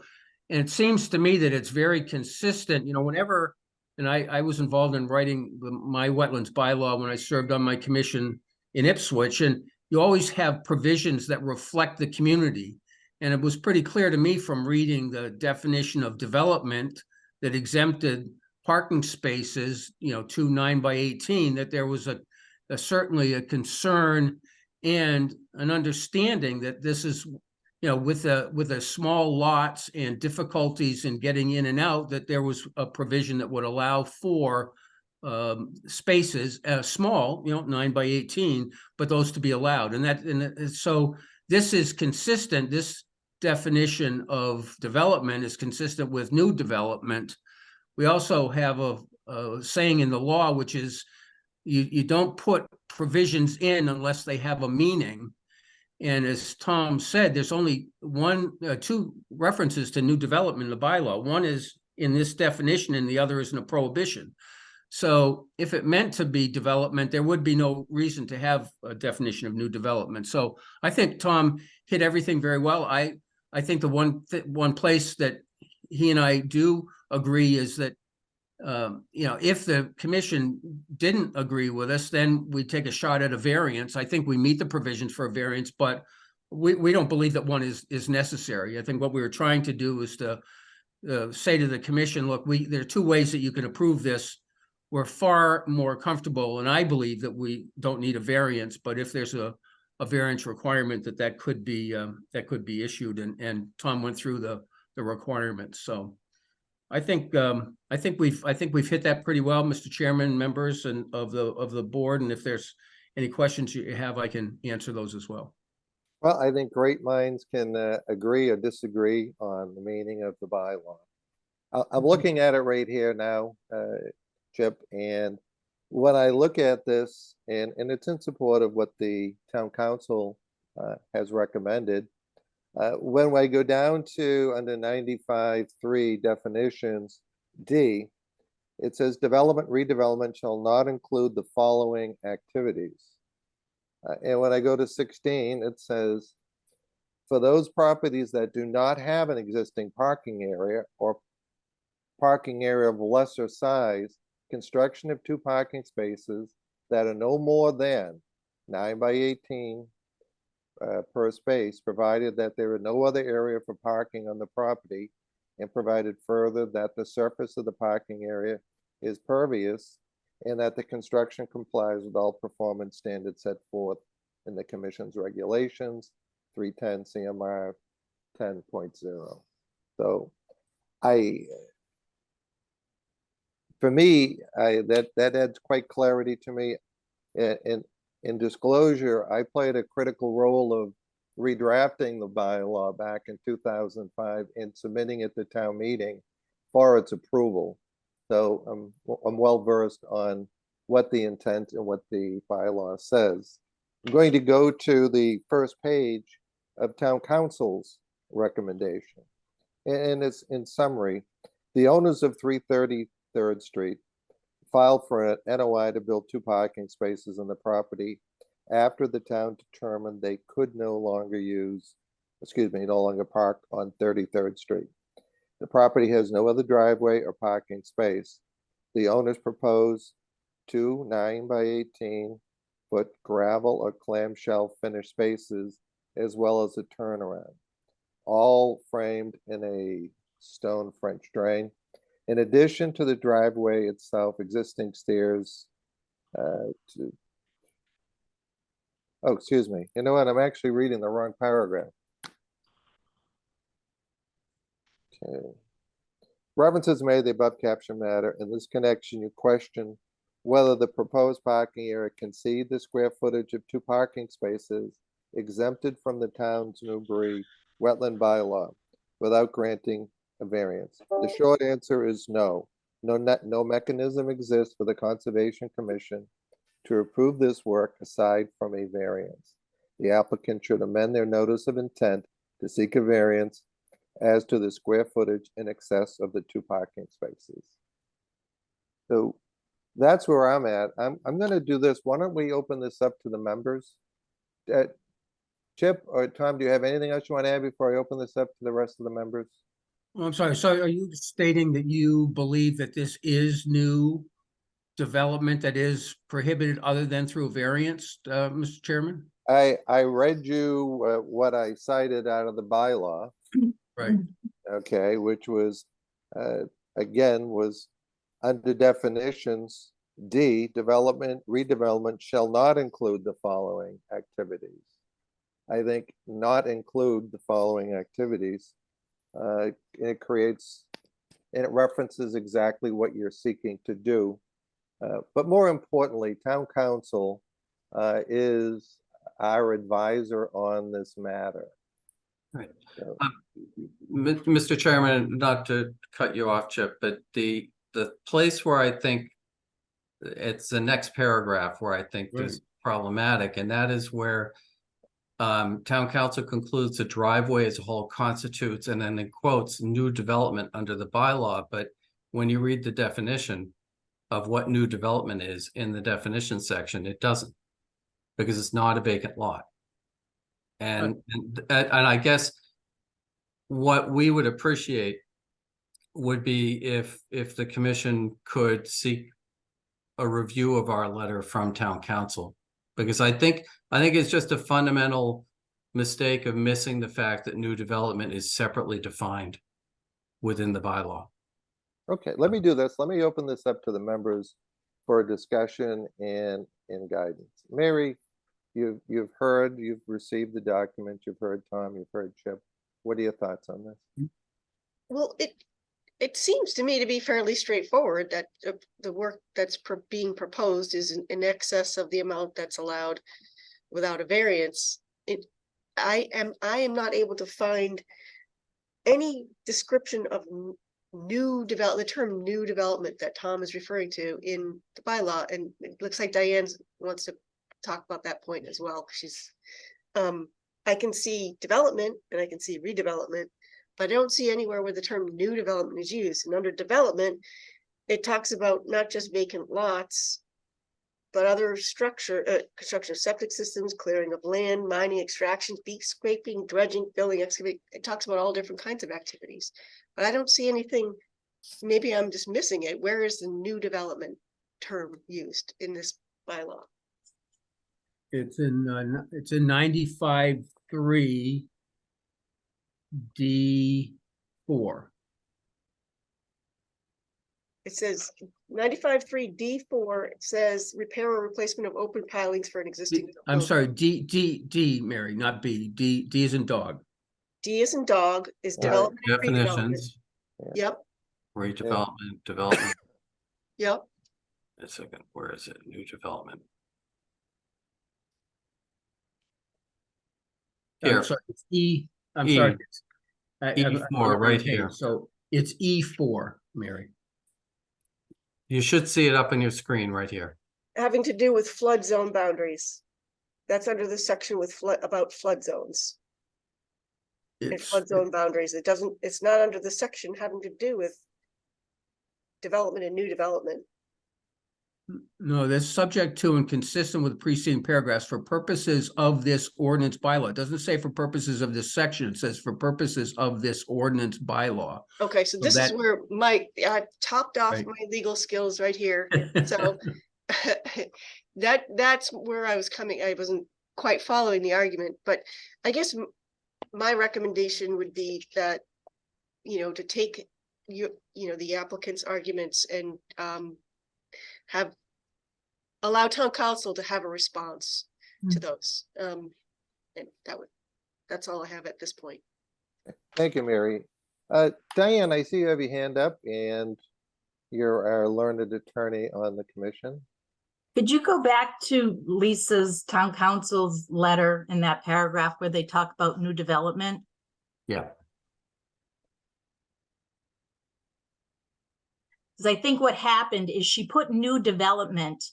and it seems to me that it's very consistent, whenever, and I was involved in writing my wetlands bylaw when I served on my commission in Ipswich, and you always have provisions that reflect the community. And it was pretty clear to me from reading the definition of development that exempted parking spaces, 2 9x18, that there was certainly a concern and an understanding that this is, with the small lots and difficulties in getting in and out, that there was a provision that would allow for spaces, small, 9x18, but those to be allowed. And so this is consistent. This definition of development is consistent with new development. We also have a saying in the law, which is you don't put provisions in unless they have a meaning. And as Tom said, there's only two references to new development in the bylaw. One is in this definition and the other is in a prohibition. So if it meant to be development, there would be no reason to have a definition of new development. So I think Tom hit everything very well. I think the one place that he and I do agree is that, if the commission didn't agree with us, then we take a shot at a variance. I think we meet the provisions for a variance, but we don't believe that one is necessary. I think what we were trying to do is to say to the commission, look, there are two ways that you can approve this. We're far more comfortable, and I believe that we don't need a variance, but if there's a variance requirement, that could be issued, and Tom went through the requirements. So I think we've hit that pretty well, Mr. Chairman, members and of the board. And if there's any questions you have, I can answer those as well. Well, I think great minds can agree or disagree on the meaning of the bylaw. I'm looking at it right here now, Chip, and when I look at this, and it's in support of what the town council has recommended, when I go down to under 95.3 definitions, D, it says development, redevelopment shall not include the following activities. And when I go to 16, it says, for those properties that do not have an existing parking area or parking area of lesser size, construction of 2 parking spaces that are no more than 9x18 per space, provided that there are no other area for parking on the property, and provided further that the surface of the parking area is pervious and that the construction complies with all performance standards set forth in the commission's regulations, 310 CMR 10.0. So for me, that adds quite clarity to me. In disclosure, I played a critical role of redrafting the bylaw back in 2005 and submitting it to town meeting for its approval. So I'm well versed on what the intent and what the bylaw says. I'm going to go to the first page of town council's recommendation. And it's in summary, the owners of 330 3rd Street filed for an NOI to build 2 parking spaces on the property after the town determined they could no longer park on 33rd Street. The property has no other driveway or parking space. The owners propose 2 9-by-18-foot gravel or clamshell finished spaces, as well as a turnaround, all framed in a stone French drain. In addition to the driveway itself, existing stairs oh, excuse me. You know what? I'm actually reading the wrong paragraph. Okay. References made the above caption matter. In this connection, you question whether the proposed parking area can exceed the square footage of 2 parking spaces exempted from the town's Newbury wetland bylaw without granting a variance. The short answer is no. No mechanism exists for the Conservation Commission to approve this work aside from a variance. The applicant should amend their notice of intent to seek a variance as to the square footage in excess of the 2 parking spaces. So that's where I'm at. I'm going to do this. Why don't we open this up to the members? Chip or Tom, do you have anything else you want to add before I open this up to the rest of the members? Well, I'm sorry. So are you stating that you believe that this is new development that is prohibited other than through variance, Mr. Chairman? I read you what I cited out of the bylaw. Right. Okay, which was, again, was under definitions, D, redevelopment shall not include the following activities. I think not include the following activities. It creates, and it references exactly what you're seeking to do. But more importantly, town council is our advisor on this matter. Right. So, Mr. Chairman, not to cut you off, Chip, but the place where I think it's the next paragraph where I think this is problematic, and that is where town council concludes the driveway as a whole constitutes, and then in quotes, new development under the bylaw. But when you read the definition of what new development is in the definition section, it doesn't, because it's not a vacant lot. And I guess what we would appreciate would be if the commission could seek a review of our letter from town council, because I think it's just a fundamental mistake of missing the fact that new development is separately defined within the bylaw. okay, let me do this. Let me open this up to the members for a discussion and guidance. Mary, you've received the document, you've heard Tom, you've heard Chip. What are your thoughts on this? Well, it seems to me to be fairly straightforward that the work that's being proposed is in excess of the amount that's allowed without a variance. I am not able to find any description of the term new development that Tom is referring to in the bylaw, and it looks like Diane wants to talk about that point as well. She's I can see development and I can see redevelopment, but I don't see anywhere where the term new development is used. And under development, it talks about not just vacant lots, but other construction of septic systems, clearing of land, mining, extraction, beak scraping, dredging, filling, excavating. It talks about all different kinds of activities, but I don't see anything. Maybe I'm just missing it. Where is the new development term used in this bylaw? It's in 95.3 D4. It says 95.3 D4, it says repair or replacement of open pilings for an existing. I'm building. sorry, D, Mary, not B. D is in dog. D as in dog is Right. development and redevelopment. Definitions, Yep, redevelopment, development. yep. A second, where is it? New development. I'm Here, sorry, it's E, I'm E. sorry. I- I- E4 right here. So it's E4, Mary. You should see it up on your screen right here. Having to do with flood zone boundaries. That's under the section with flood, about flood zones and It's, flood zone boundaries. It doesn't, it's not under the section having to do with development and new development. no, that's subject to and consistent with preceding paragraphs for purposes of this ordinance bylaw. It doesn't say for purposes of this section. It says for purposes of this ordinance bylaw. Okay, so this is that- where I topped off Right. my legal skills right here. So that's where I was coming. I wasn't quite following the argument, but I guess my recommendation would be that, to take the applicant's arguments and allow town council to have a response to those. And that's all I have at this point. Thank you, Mary. Diane, I see you have your hand up and you're our learned attorney on the commission. Could you go back to Lisa's town council's letter in that paragraph where they talk about new development? Yeah. Because I think what happened is she put new development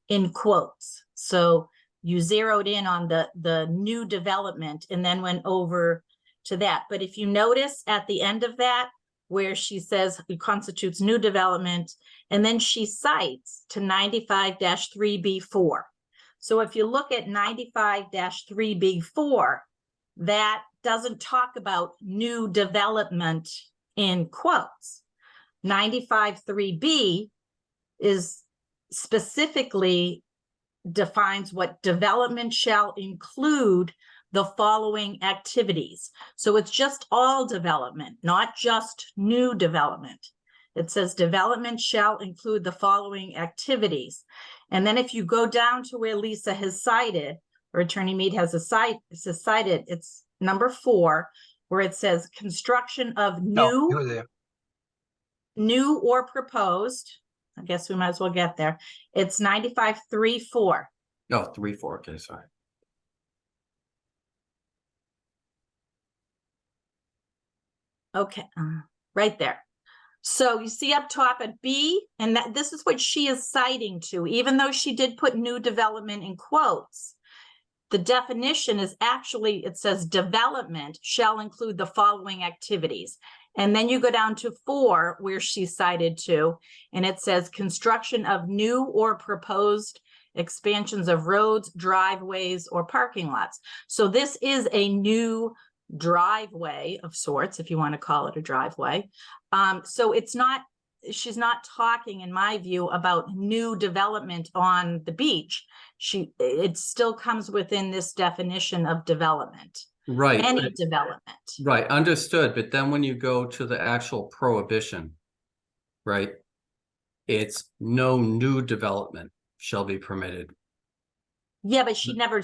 in quotes. So you zeroed in on the new development and then went over to that. But if you notice at the end of that, where she says it constitutes new development, and then she cites to 95-3B4. So if you look at 95-3B4, that doesn't talk about new development in quotes. 95-3B is specifically defines what development shall include the following activities. So it's just all development, not just new development. It says development shall include the following activities. And then if you go down to where Lisa has cited, or Attorney Mead has cited, it's number 4, where it says construction of No, you're there. new or proposed. I guess we might as well get there. It's 95-3-4. Oh, 3-4, okay, sorry. Okay, right there. So you see up top at B, and that this is what she is citing to, even though she did put new development in quotes. The definition is actually, it says development shall include the following activities. And then you go down to 4, where she cited to, and it says construction of new or proposed expansions of roads, driveways, or parking lots. So this is a new driveway of sorts, if you want to call it a driveway. So it's not, she's not talking, in my view, about new development on the beach. It still comes within this definition of development, Right. any but- development. Right, understood, but then when you go to the actual prohibition, right? It's no new development shall be permitted. Yeah, but she never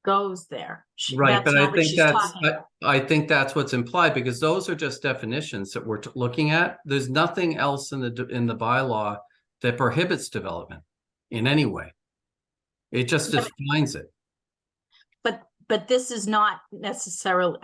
goes there. Right, That's but not I what think she's that's, talking about. I think that's what's implied, because those are just definitions that we're looking at. There's nothing else in the bylaw that prohibits development in any way. It just defines it. But this is not necessarily,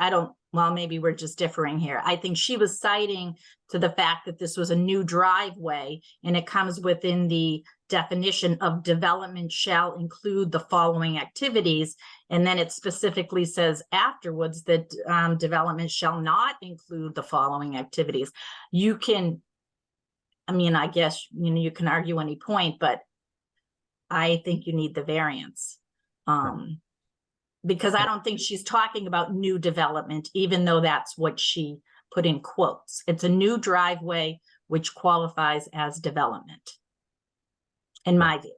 well, maybe we're just differing here. I think she was citing to the fact that this was a new driveway, and it comes within the definition of development shall include the following activities. And then it specifically says afterwards that development shall not include the following activities. You can, I guess, you can argue any point, but I think you need the variance. Because I don't think she's talking about new development, even though that's what she put in quotes. It's a new driveway which qualifies as development, in my view.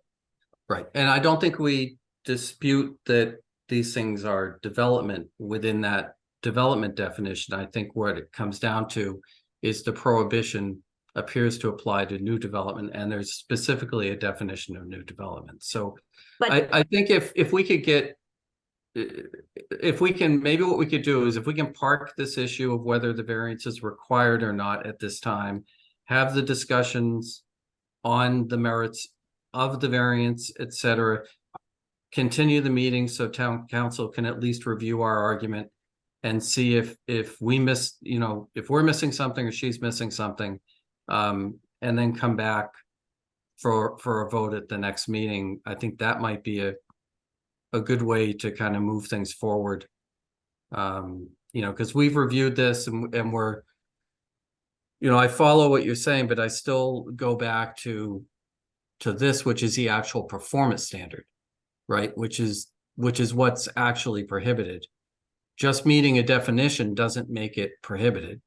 Right, and I don't think we dispute that these things are development within that development definition. I think what it comes down to is the prohibition appears to apply to new development, and there's specifically a definition of new development. So But I think if we could get if we can, maybe what we could do is if we can park this issue of whether the variance is required or not at this time, have the discussions on the merits of the variance, et cetera. Continue the meeting so town council can at least review our argument and see if we miss, you know, if we're missing something or she's missing something, and then come back for a vote at the next meeting. I think that might be a good way to kind of move things forward. You know, because we've reviewed this and we're, you know, I follow what you're saying, but I still go back to this, which is the actual performance standard, right? Which is what's actually prohibited. Just meeting a definition doesn't make it prohibited.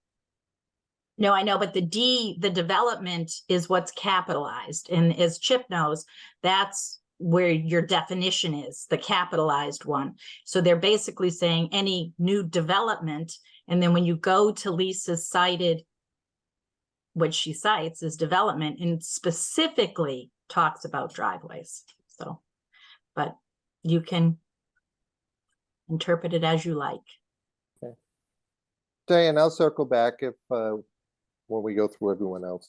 No, I know, but the development is what's capitalized. And as Chip knows, that's where your definition is, the capitalized one. So they're basically saying any new development. And then when you go to Lisa's cited, what she cites is development and specifically talks about driveways. So, but you can interpret it as you like. Diane, I'll circle back if, when we go through everyone else.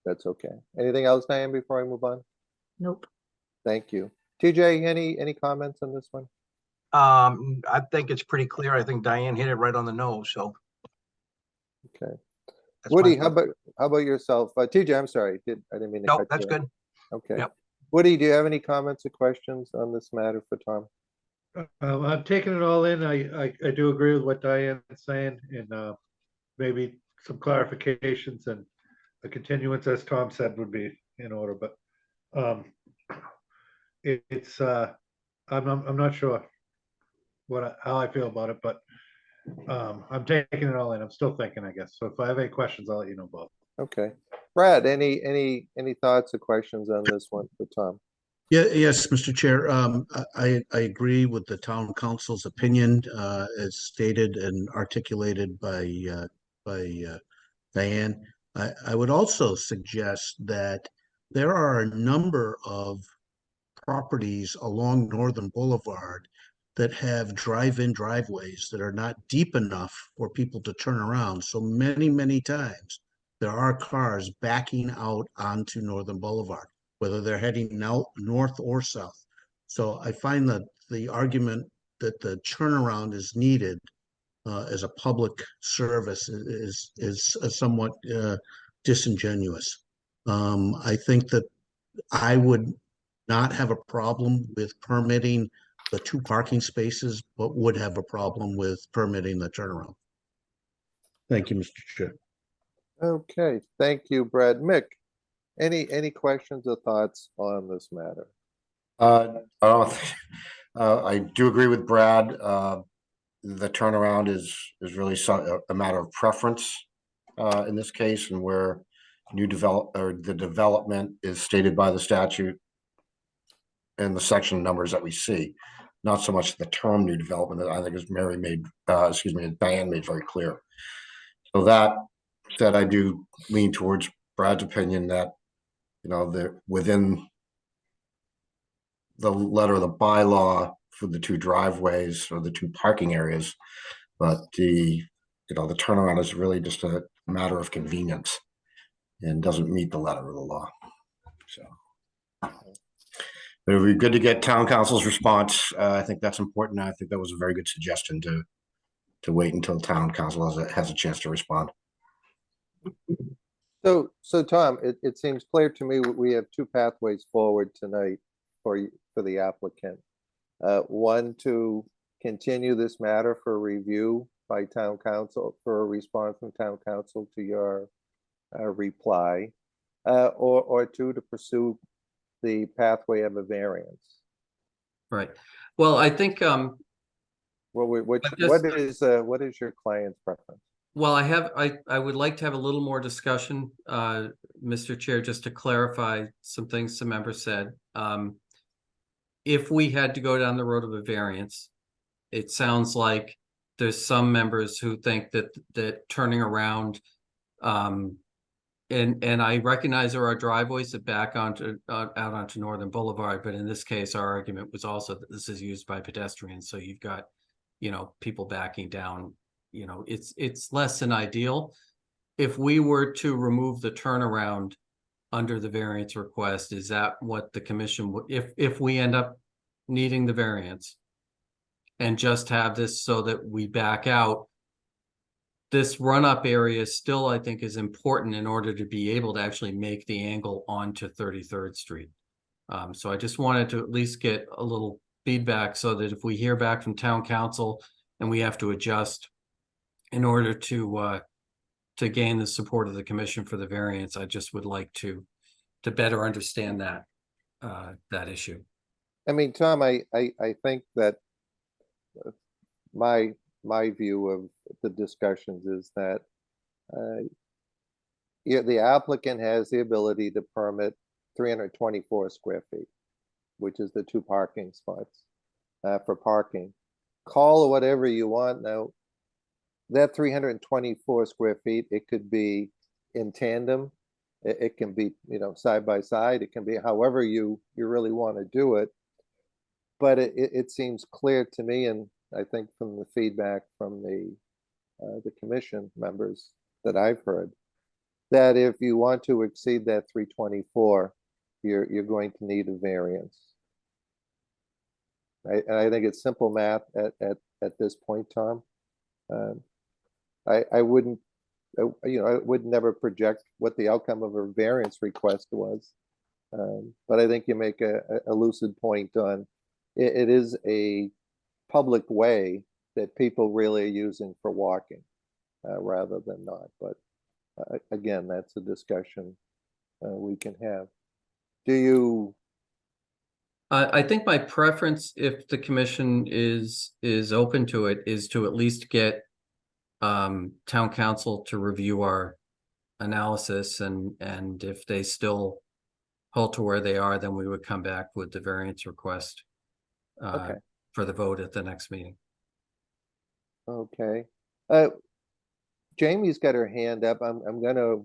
That's okay. Anything else, Diane, before I move on? Nope. Thank you. TJ, any comments on this one? I think it's pretty clear. I think Diane hit it right on the nose, so. Okay. that's my Woody, how thought. about yourself? TJ, I'm sorry, I didn't mean to No, cut that's you off. good. Okay. Yep. Woody, do you have any comments or questions on this matter for Tom? I'm taking it all in. I do agree with what Diane is saying, and maybe some clarifications and a continuance, as Tom said, would be in order, but I'm not sure how I feel about it, but I'm taking it all in. I'm still thinking, I guess. So if I have any questions, I'll let you know, Bob. Okay. Brad, any thoughts or questions on this one for Tom? Yeah, yes, Mr. Chair. I agree with the town council's opinion, as stated and articulated by Diane. I would also suggest that there are a number of properties along Northern Boulevard that have drive-in driveways that are not deep enough for people to turn around. So many times there are cars backing out onto Northern Boulevard, whether they're heading now north or south. So I find that the argument that the turnaround is needed as a public service is somewhat disingenuous. I think that I would not have a problem with permitting the 2 parking spaces, but would have a problem with permitting the turnaround. Thank you, Mr. Chair. Okay, thank you, Brad. Mick, any questions or thoughts on this matter? I do agree with Brad. The turnaround is really a matter of preference in this case, and where the development is stated by the statute and the section numbers that we see, not so much the term new development that I think as Diane made very clear. So that I do lean towards Brad's opinion that, you know, within the letter of the bylaw for the 2 driveways or the 2 parking areas, but the turnaround is really just a matter of convenience and doesn't meet the letter of the law. So it would be good to get town council's response. I think that's important. I think that was a very good suggestion to wait until town council has a chance to respond. So Tom, it seems clear to me we have 2 pathways forward tonight for the applicant. One, to continue this matter for review by town council, for a response from town council to your reply, or 2, to pursue the pathway of a variance. Right. Well, I think, Well, what is your client's preference? well, I would like to have a little more discussion, Mr. Chair, just to clarify some things some members said. If we had to go down the road of a variance, it sounds like there's some members who think that turning around and I recognize there are driveways that back onto, out onto Northern Boulevard, but in this case, our argument was also that this is used by pedestrians, so you've got, you know, people backing down, you know, it's less than ideal. If we were to remove the turnaround under the variance request, is that what the commission would, if we end up needing the variance and just have this so that we back out, this run-up area still, I think, is important in order to be able to actually make the angle onto 33rd Street. So I just wanted to at least get a little feedback so that if we hear back from town council and we have to adjust in order to gain the support of the commission for the variance, I just would like to better understand that, that issue. I mean, Tom, I think that my view of the discussions is that yeah, the applicant has the ability to permit 324 square feet, which is the 2 parking spots for parking. Call or whatever you want. Now, that 324 square feet, it could be in tandem. It can be, you know, side by side. It can be however you really want to do it. But it seems clear to me, and I think from the feedback from the commission members that I've heard, that if you want to exceed that 324, you're going to need a variance. And I think it's simple math at this point, Tom. I wouldn't, you know, I would never project what the outcome of a variance request was. But I think you make a lucid point on it is a public way that people really are using for walking rather than not. But again, that's a discussion we can have. Do you? I think my preference, if the commission is open to it, is to at least get town council to review our analysis, and if they still hold to where they are, then we would come back with the variance request for the vote at the next meeting. Okay. Jamie's got her hand up. I'm gonna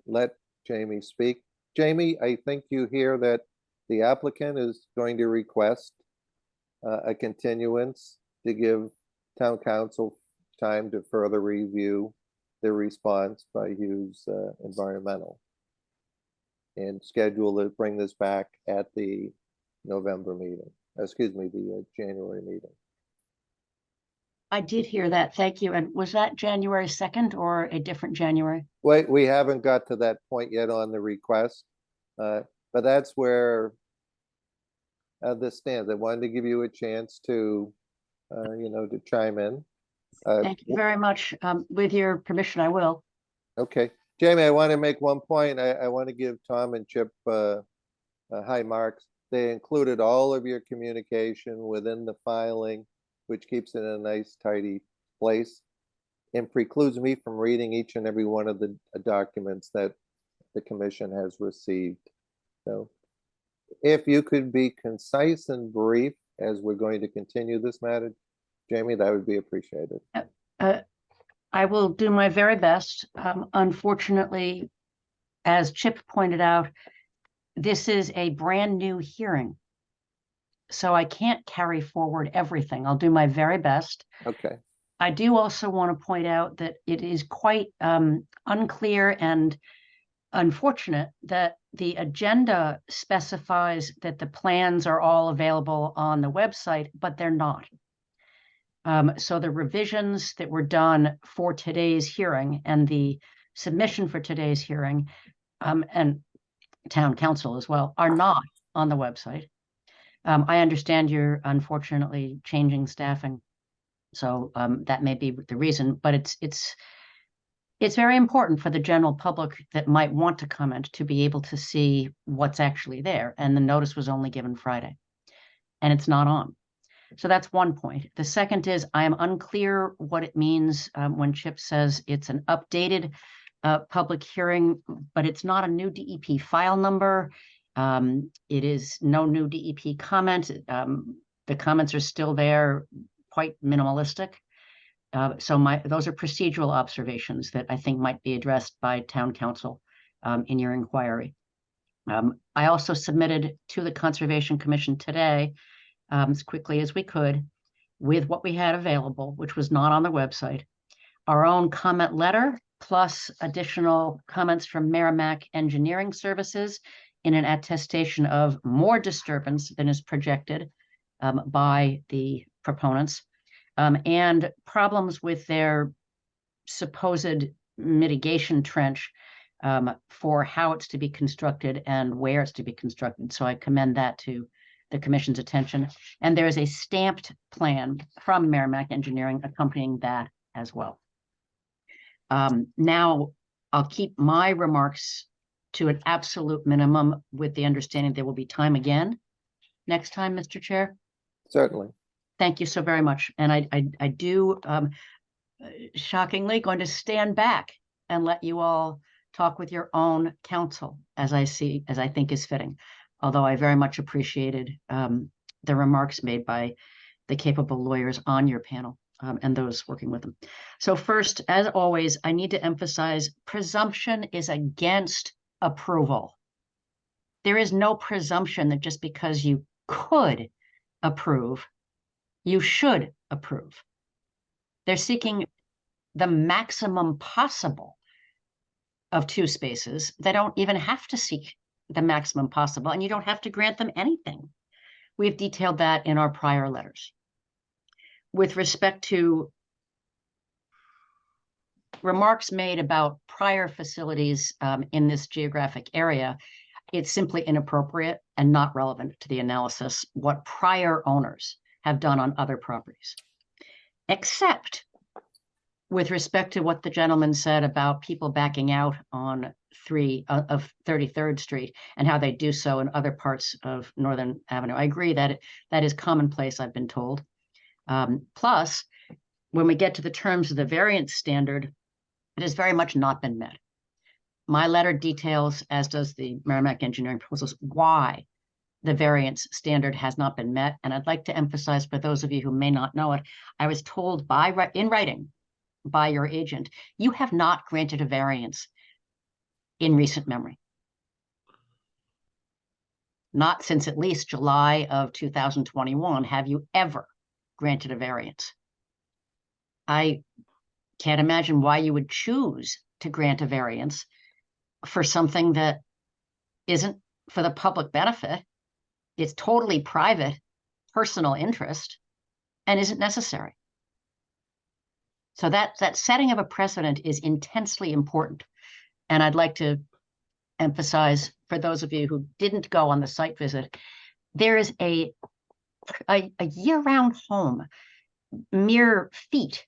let Jamie speak. Jamie, I think you hear that the applicant is going to request a continuance to give town council time to further review the response by Hughes Environmental and schedule to bring this back at the November meeting, excuse me, the January meeting. I did hear that. Thank you. And was that January 2nd or a different January? Wait, we haven't got to that point yet on the request, but that's where this stands. I wanted to give you a chance to, you know, to chime in. Thank you very much. With your permission, I will. Okay, Jamie, I want to make one point. I want to give Tom and Chip high marks. They included all of your communication within the filing, which keeps it in a nice, tidy place and precludes me from reading each and every one of the documents that the commission has received. So if you could be concise and brief as we're going to continue this matter, Jamie, that would be appreciated. I will do my very best. Unfortunately, as Chip pointed out, this is a brand new hearing. So I can't carry forward everything. I'll do my very best. Okay. I do also want to point out that it is quite unclear and unfortunate that the agenda specifies that the plans are all available on the website, but they're not. So the revisions that were done for today's hearing and the submission for today's hearing and town council as well are not on the website. I understand you're unfortunately changing staffing, so that may be the reason, but it's very important for the general public that might want to comment to be able to see what's actually there. And the notice was only given Friday, and it's not on. So that's one point. The second is I am unclear what it means when Chip says it's an updated public hearing, but it's not a new DEP file number. It is no new DEP comment. The comments are still there, quite minimalistic. So those are procedural observations that I think might be addressed by town council in your inquiry. I also submitted to the Conservation Commission today, as quickly as we could, with what we had available, which was not on the website, our own comment letter, plus additional comments from Merrimack Engineering Services in an attestation of more disturbance than is projected by the proponents, and problems with their supposed mitigation trench for how it's to be constructed and where it's to be constructed. So I commend that to the commission's attention. And there is a stamped plan from Merrimack Engineering accompanying that as well. Now, I'll keep my remarks to an absolute minimum with the understanding there will be time again next time, Mr. Chair. Certainly. Thank you so very much. And I do, shockingly, going to stand back and let you all talk with your own counsel as I think is fitting. Although I very much appreciated the remarks made by the capable lawyers on your panel and those working with them. So first, as always, I need to emphasize presumption is against approval. There is no presumption that just because you could approve, you should approve. They're seeking the maximum possible of 2 spaces. They don't even have to seek the maximum possible, and you don't have to grant them anything. We've detailed that in our prior letters. With respect to remarks made about prior facilities in this geographic area, it's simply inappropriate and not relevant to the analysis what prior owners have done on other properties, except with respect to what the gentleman said about people backing out on 33rd Street and how they do so in other parts of Northern Avenue. I agree that that is commonplace, I've been told. Plus, when we get to the terms of the variance standard, it has very much not been met. My letter details, as does the Merrimack Engineering proposals, why the variance standard has not been met. And I'd like to emphasize for those of you who may not know it, I was told in writing by your agent, you have not granted a variance in recent memory. Not since at least July of 2021 have you ever granted a variance. I can't imagine why you would choose to grant a variance for something that isn't for the public benefit. It's totally private, personal interest, and isn't necessary. So that setting of a precedent is intensely important. And I'd like to emphasize for those of you who didn't go on the site visit, there is a year-round home, mere feet,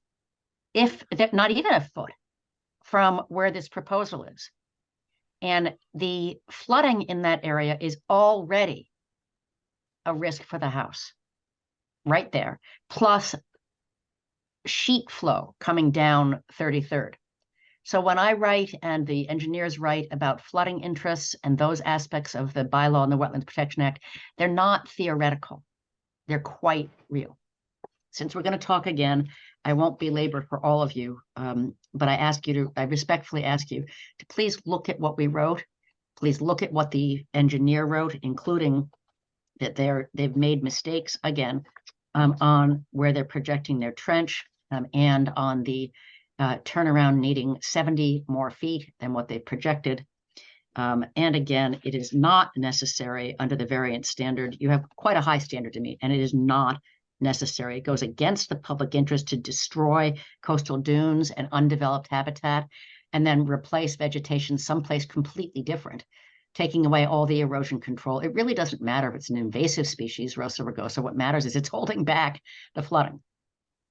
if not even a foot, from where this proposal is. And the flooding in that area is already a risk for the house, right there, plus sheet flow coming down 33rd. So when I write and the engineers write about flooding interests and those aspects of the bylaw and the Wetlands Protection Act, they're not theoretical. They're quite real. Since we're going to talk again, I won't belabor for all of you, but I respectfully ask you to please look at what we wrote. Please look at what the engineer wrote, including that they've made mistakes again on where they're projecting their trench and on the turnaround needing 70 more feet than what they projected. And again, it is not necessary under the variance standard. You have quite a high standard to meet, and it is not necessary. It goes against the public interest to destroy coastal dunes and undeveloped habitat and then replace vegetation someplace completely different, taking away all the erosion control. It really doesn't matter if it's an invasive species, Rosa rugosa. What matters is it's holding back the flooding.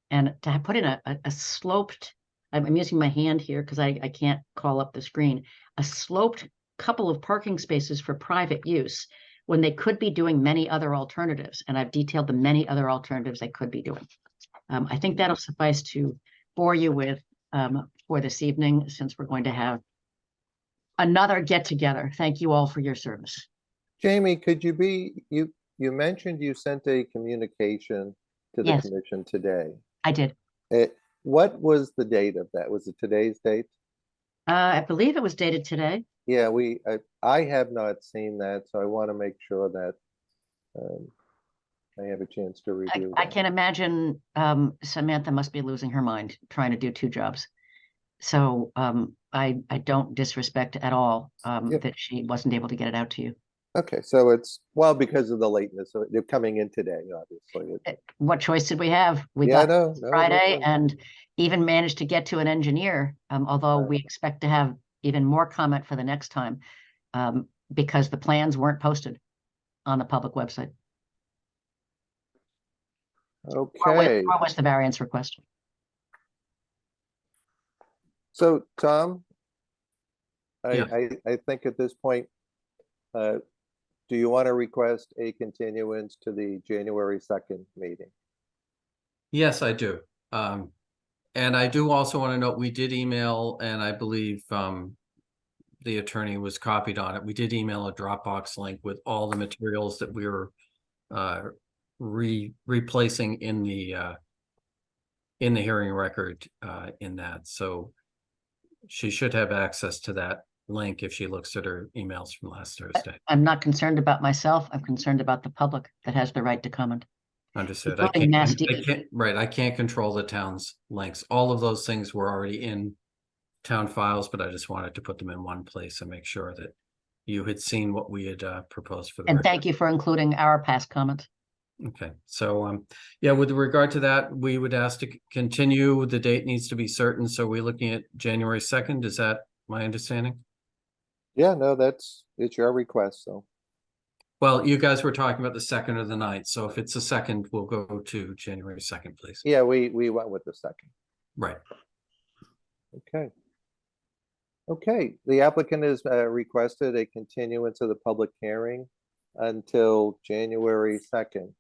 And to put in a sloped, I'm using my hand here because I can't call up the screen, a sloped couple of parking spaces for private use when they could be doing many other alternatives. And I've detailed the many other alternatives they could be doing. I think that'll suffice to bore you with for this evening, since we're going to have another get together. Thank you all for your service. Jamie, could you mentioned you sent a communication to the Yes. commission today. I did. What was the date of that? Was it today's date? I believe it was dated today. Yeah, I have not seen that, so I want to make sure that I have a chance to review I that. can imagine Samantha must be losing her mind trying to do two jobs. So I don't disrespect at all Yep. that she wasn't able to get it out to you. Okay, so it's, well, because of the lateness, so they're coming in today, obviously. What choice did we have? We Yeah, got no, no, Friday listen. and even managed to get to an engineer, although Right. we expect to have even more comment for the next time because the plans weren't posted on the public website. Okay, Or was the variance request? so Tom, Yeah. I think at this point, do you want to request a continuance to the January 2nd meeting? Yes, I do. And I do also want to note, we did email, and I believe the attorney was copied on it. We did email a Dropbox link with all the materials that we were replacing in the hearing record in that. So she should have access to that link if she looks at her emails from last Thursday. I'm not concerned about myself. I'm concerned about the public that has the right to comment. Understood. Including Mass I can't control the town's links. All of those things were already in town files, but I just wanted to put them in one place and make sure that you had seen what we had proposed for the And record. thank you for including our past comments. Okay, so yeah, with regard to that, we would ask to continue. The date needs to be certain, so we're looking at January 2nd. Is that my understanding? Yeah, no, it's your request, so. Well, you guys were talking about the 2nd or the 9th, so if it's the 2nd, we'll go to January 2nd, please. Yeah, we went with the 2nd. Right. Okay. Okay, the applicant has requested a continuance of the public hearing until January 2nd.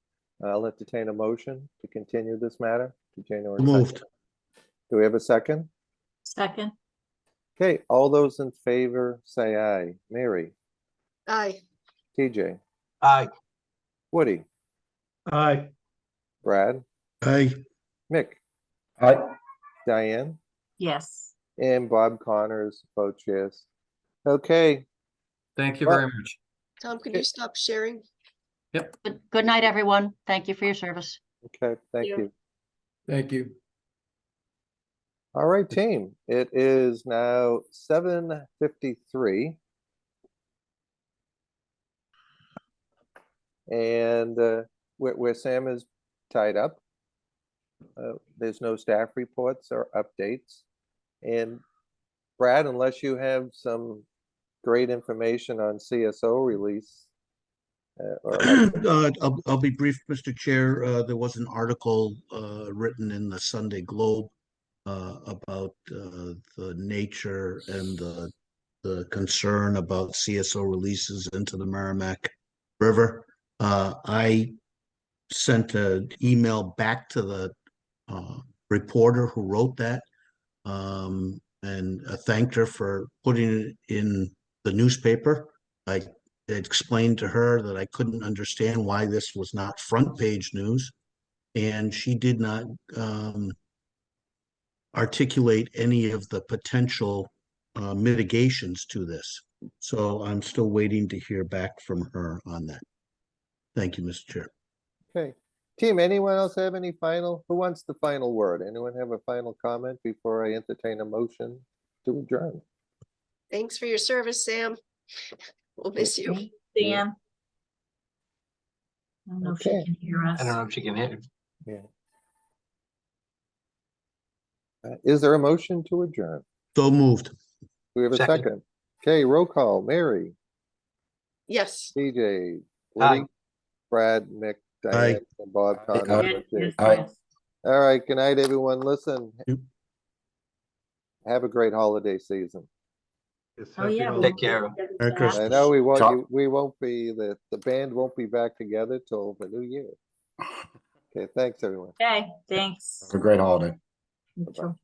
I'll entertain a motion to continue this matter to January 2nd. Moved. Do we have a second? Second, Okay, all those in favor say aye. Mary, Aye. TJ, Aye. Woody, Aye. Brad, Aye. Mick, Aye. Diane, yes. and Bob Connors votes yes. Okay, Thank you Well- very much. Tom, could you stop sharing? Good night, everyone. Thank you for your service. okay, thank you. Thank you. All right, team, it is now 7:53. And where Sam is tied up. There's no staff reports or updates. And Brad, unless you have some great information on CSO release. Or I'll be brief, Mr. Chair. There was an article written in the Sunday Globe about the nature and the concern about CSO releases into the Merrimack River. I sent an email back to the reporter who wrote that and thanked her for putting it in the newspaper. I explained to her that I couldn't understand why this was not front page news, and she did not articulate any of the potential mitigations to this. So I'm still waiting to hear back from her on that. Thank you, Mr. Chair. Okay, team, anyone else have any who wants the final word? Anyone have a final comment before I entertain a motion to adjourn? Thanks for your service, Sam. We'll miss you. Dan. I don't know if Okay. you can hear us. I don't know if she can hit it. Yeah. Is there a motion to adjourn? So moved. Do we have a Second. second? Okay, roll call. Mary, Yes. TJ, Aye. Woody, Brad, Mick, Aye. Diane, and Bob Aye. Connors. Yes, votes yes, yes. Aye. yes. All right, good night, everyone. Listen, Yep. have a great holiday season. Yes, Oh, happy yeah. holidays. Take care. Merry I Christmas. know we Ciao. won't, we won't be, the band won't be back together till the new year. Okay, thanks, everyone. Okay, thanks. Have a great holiday. You too.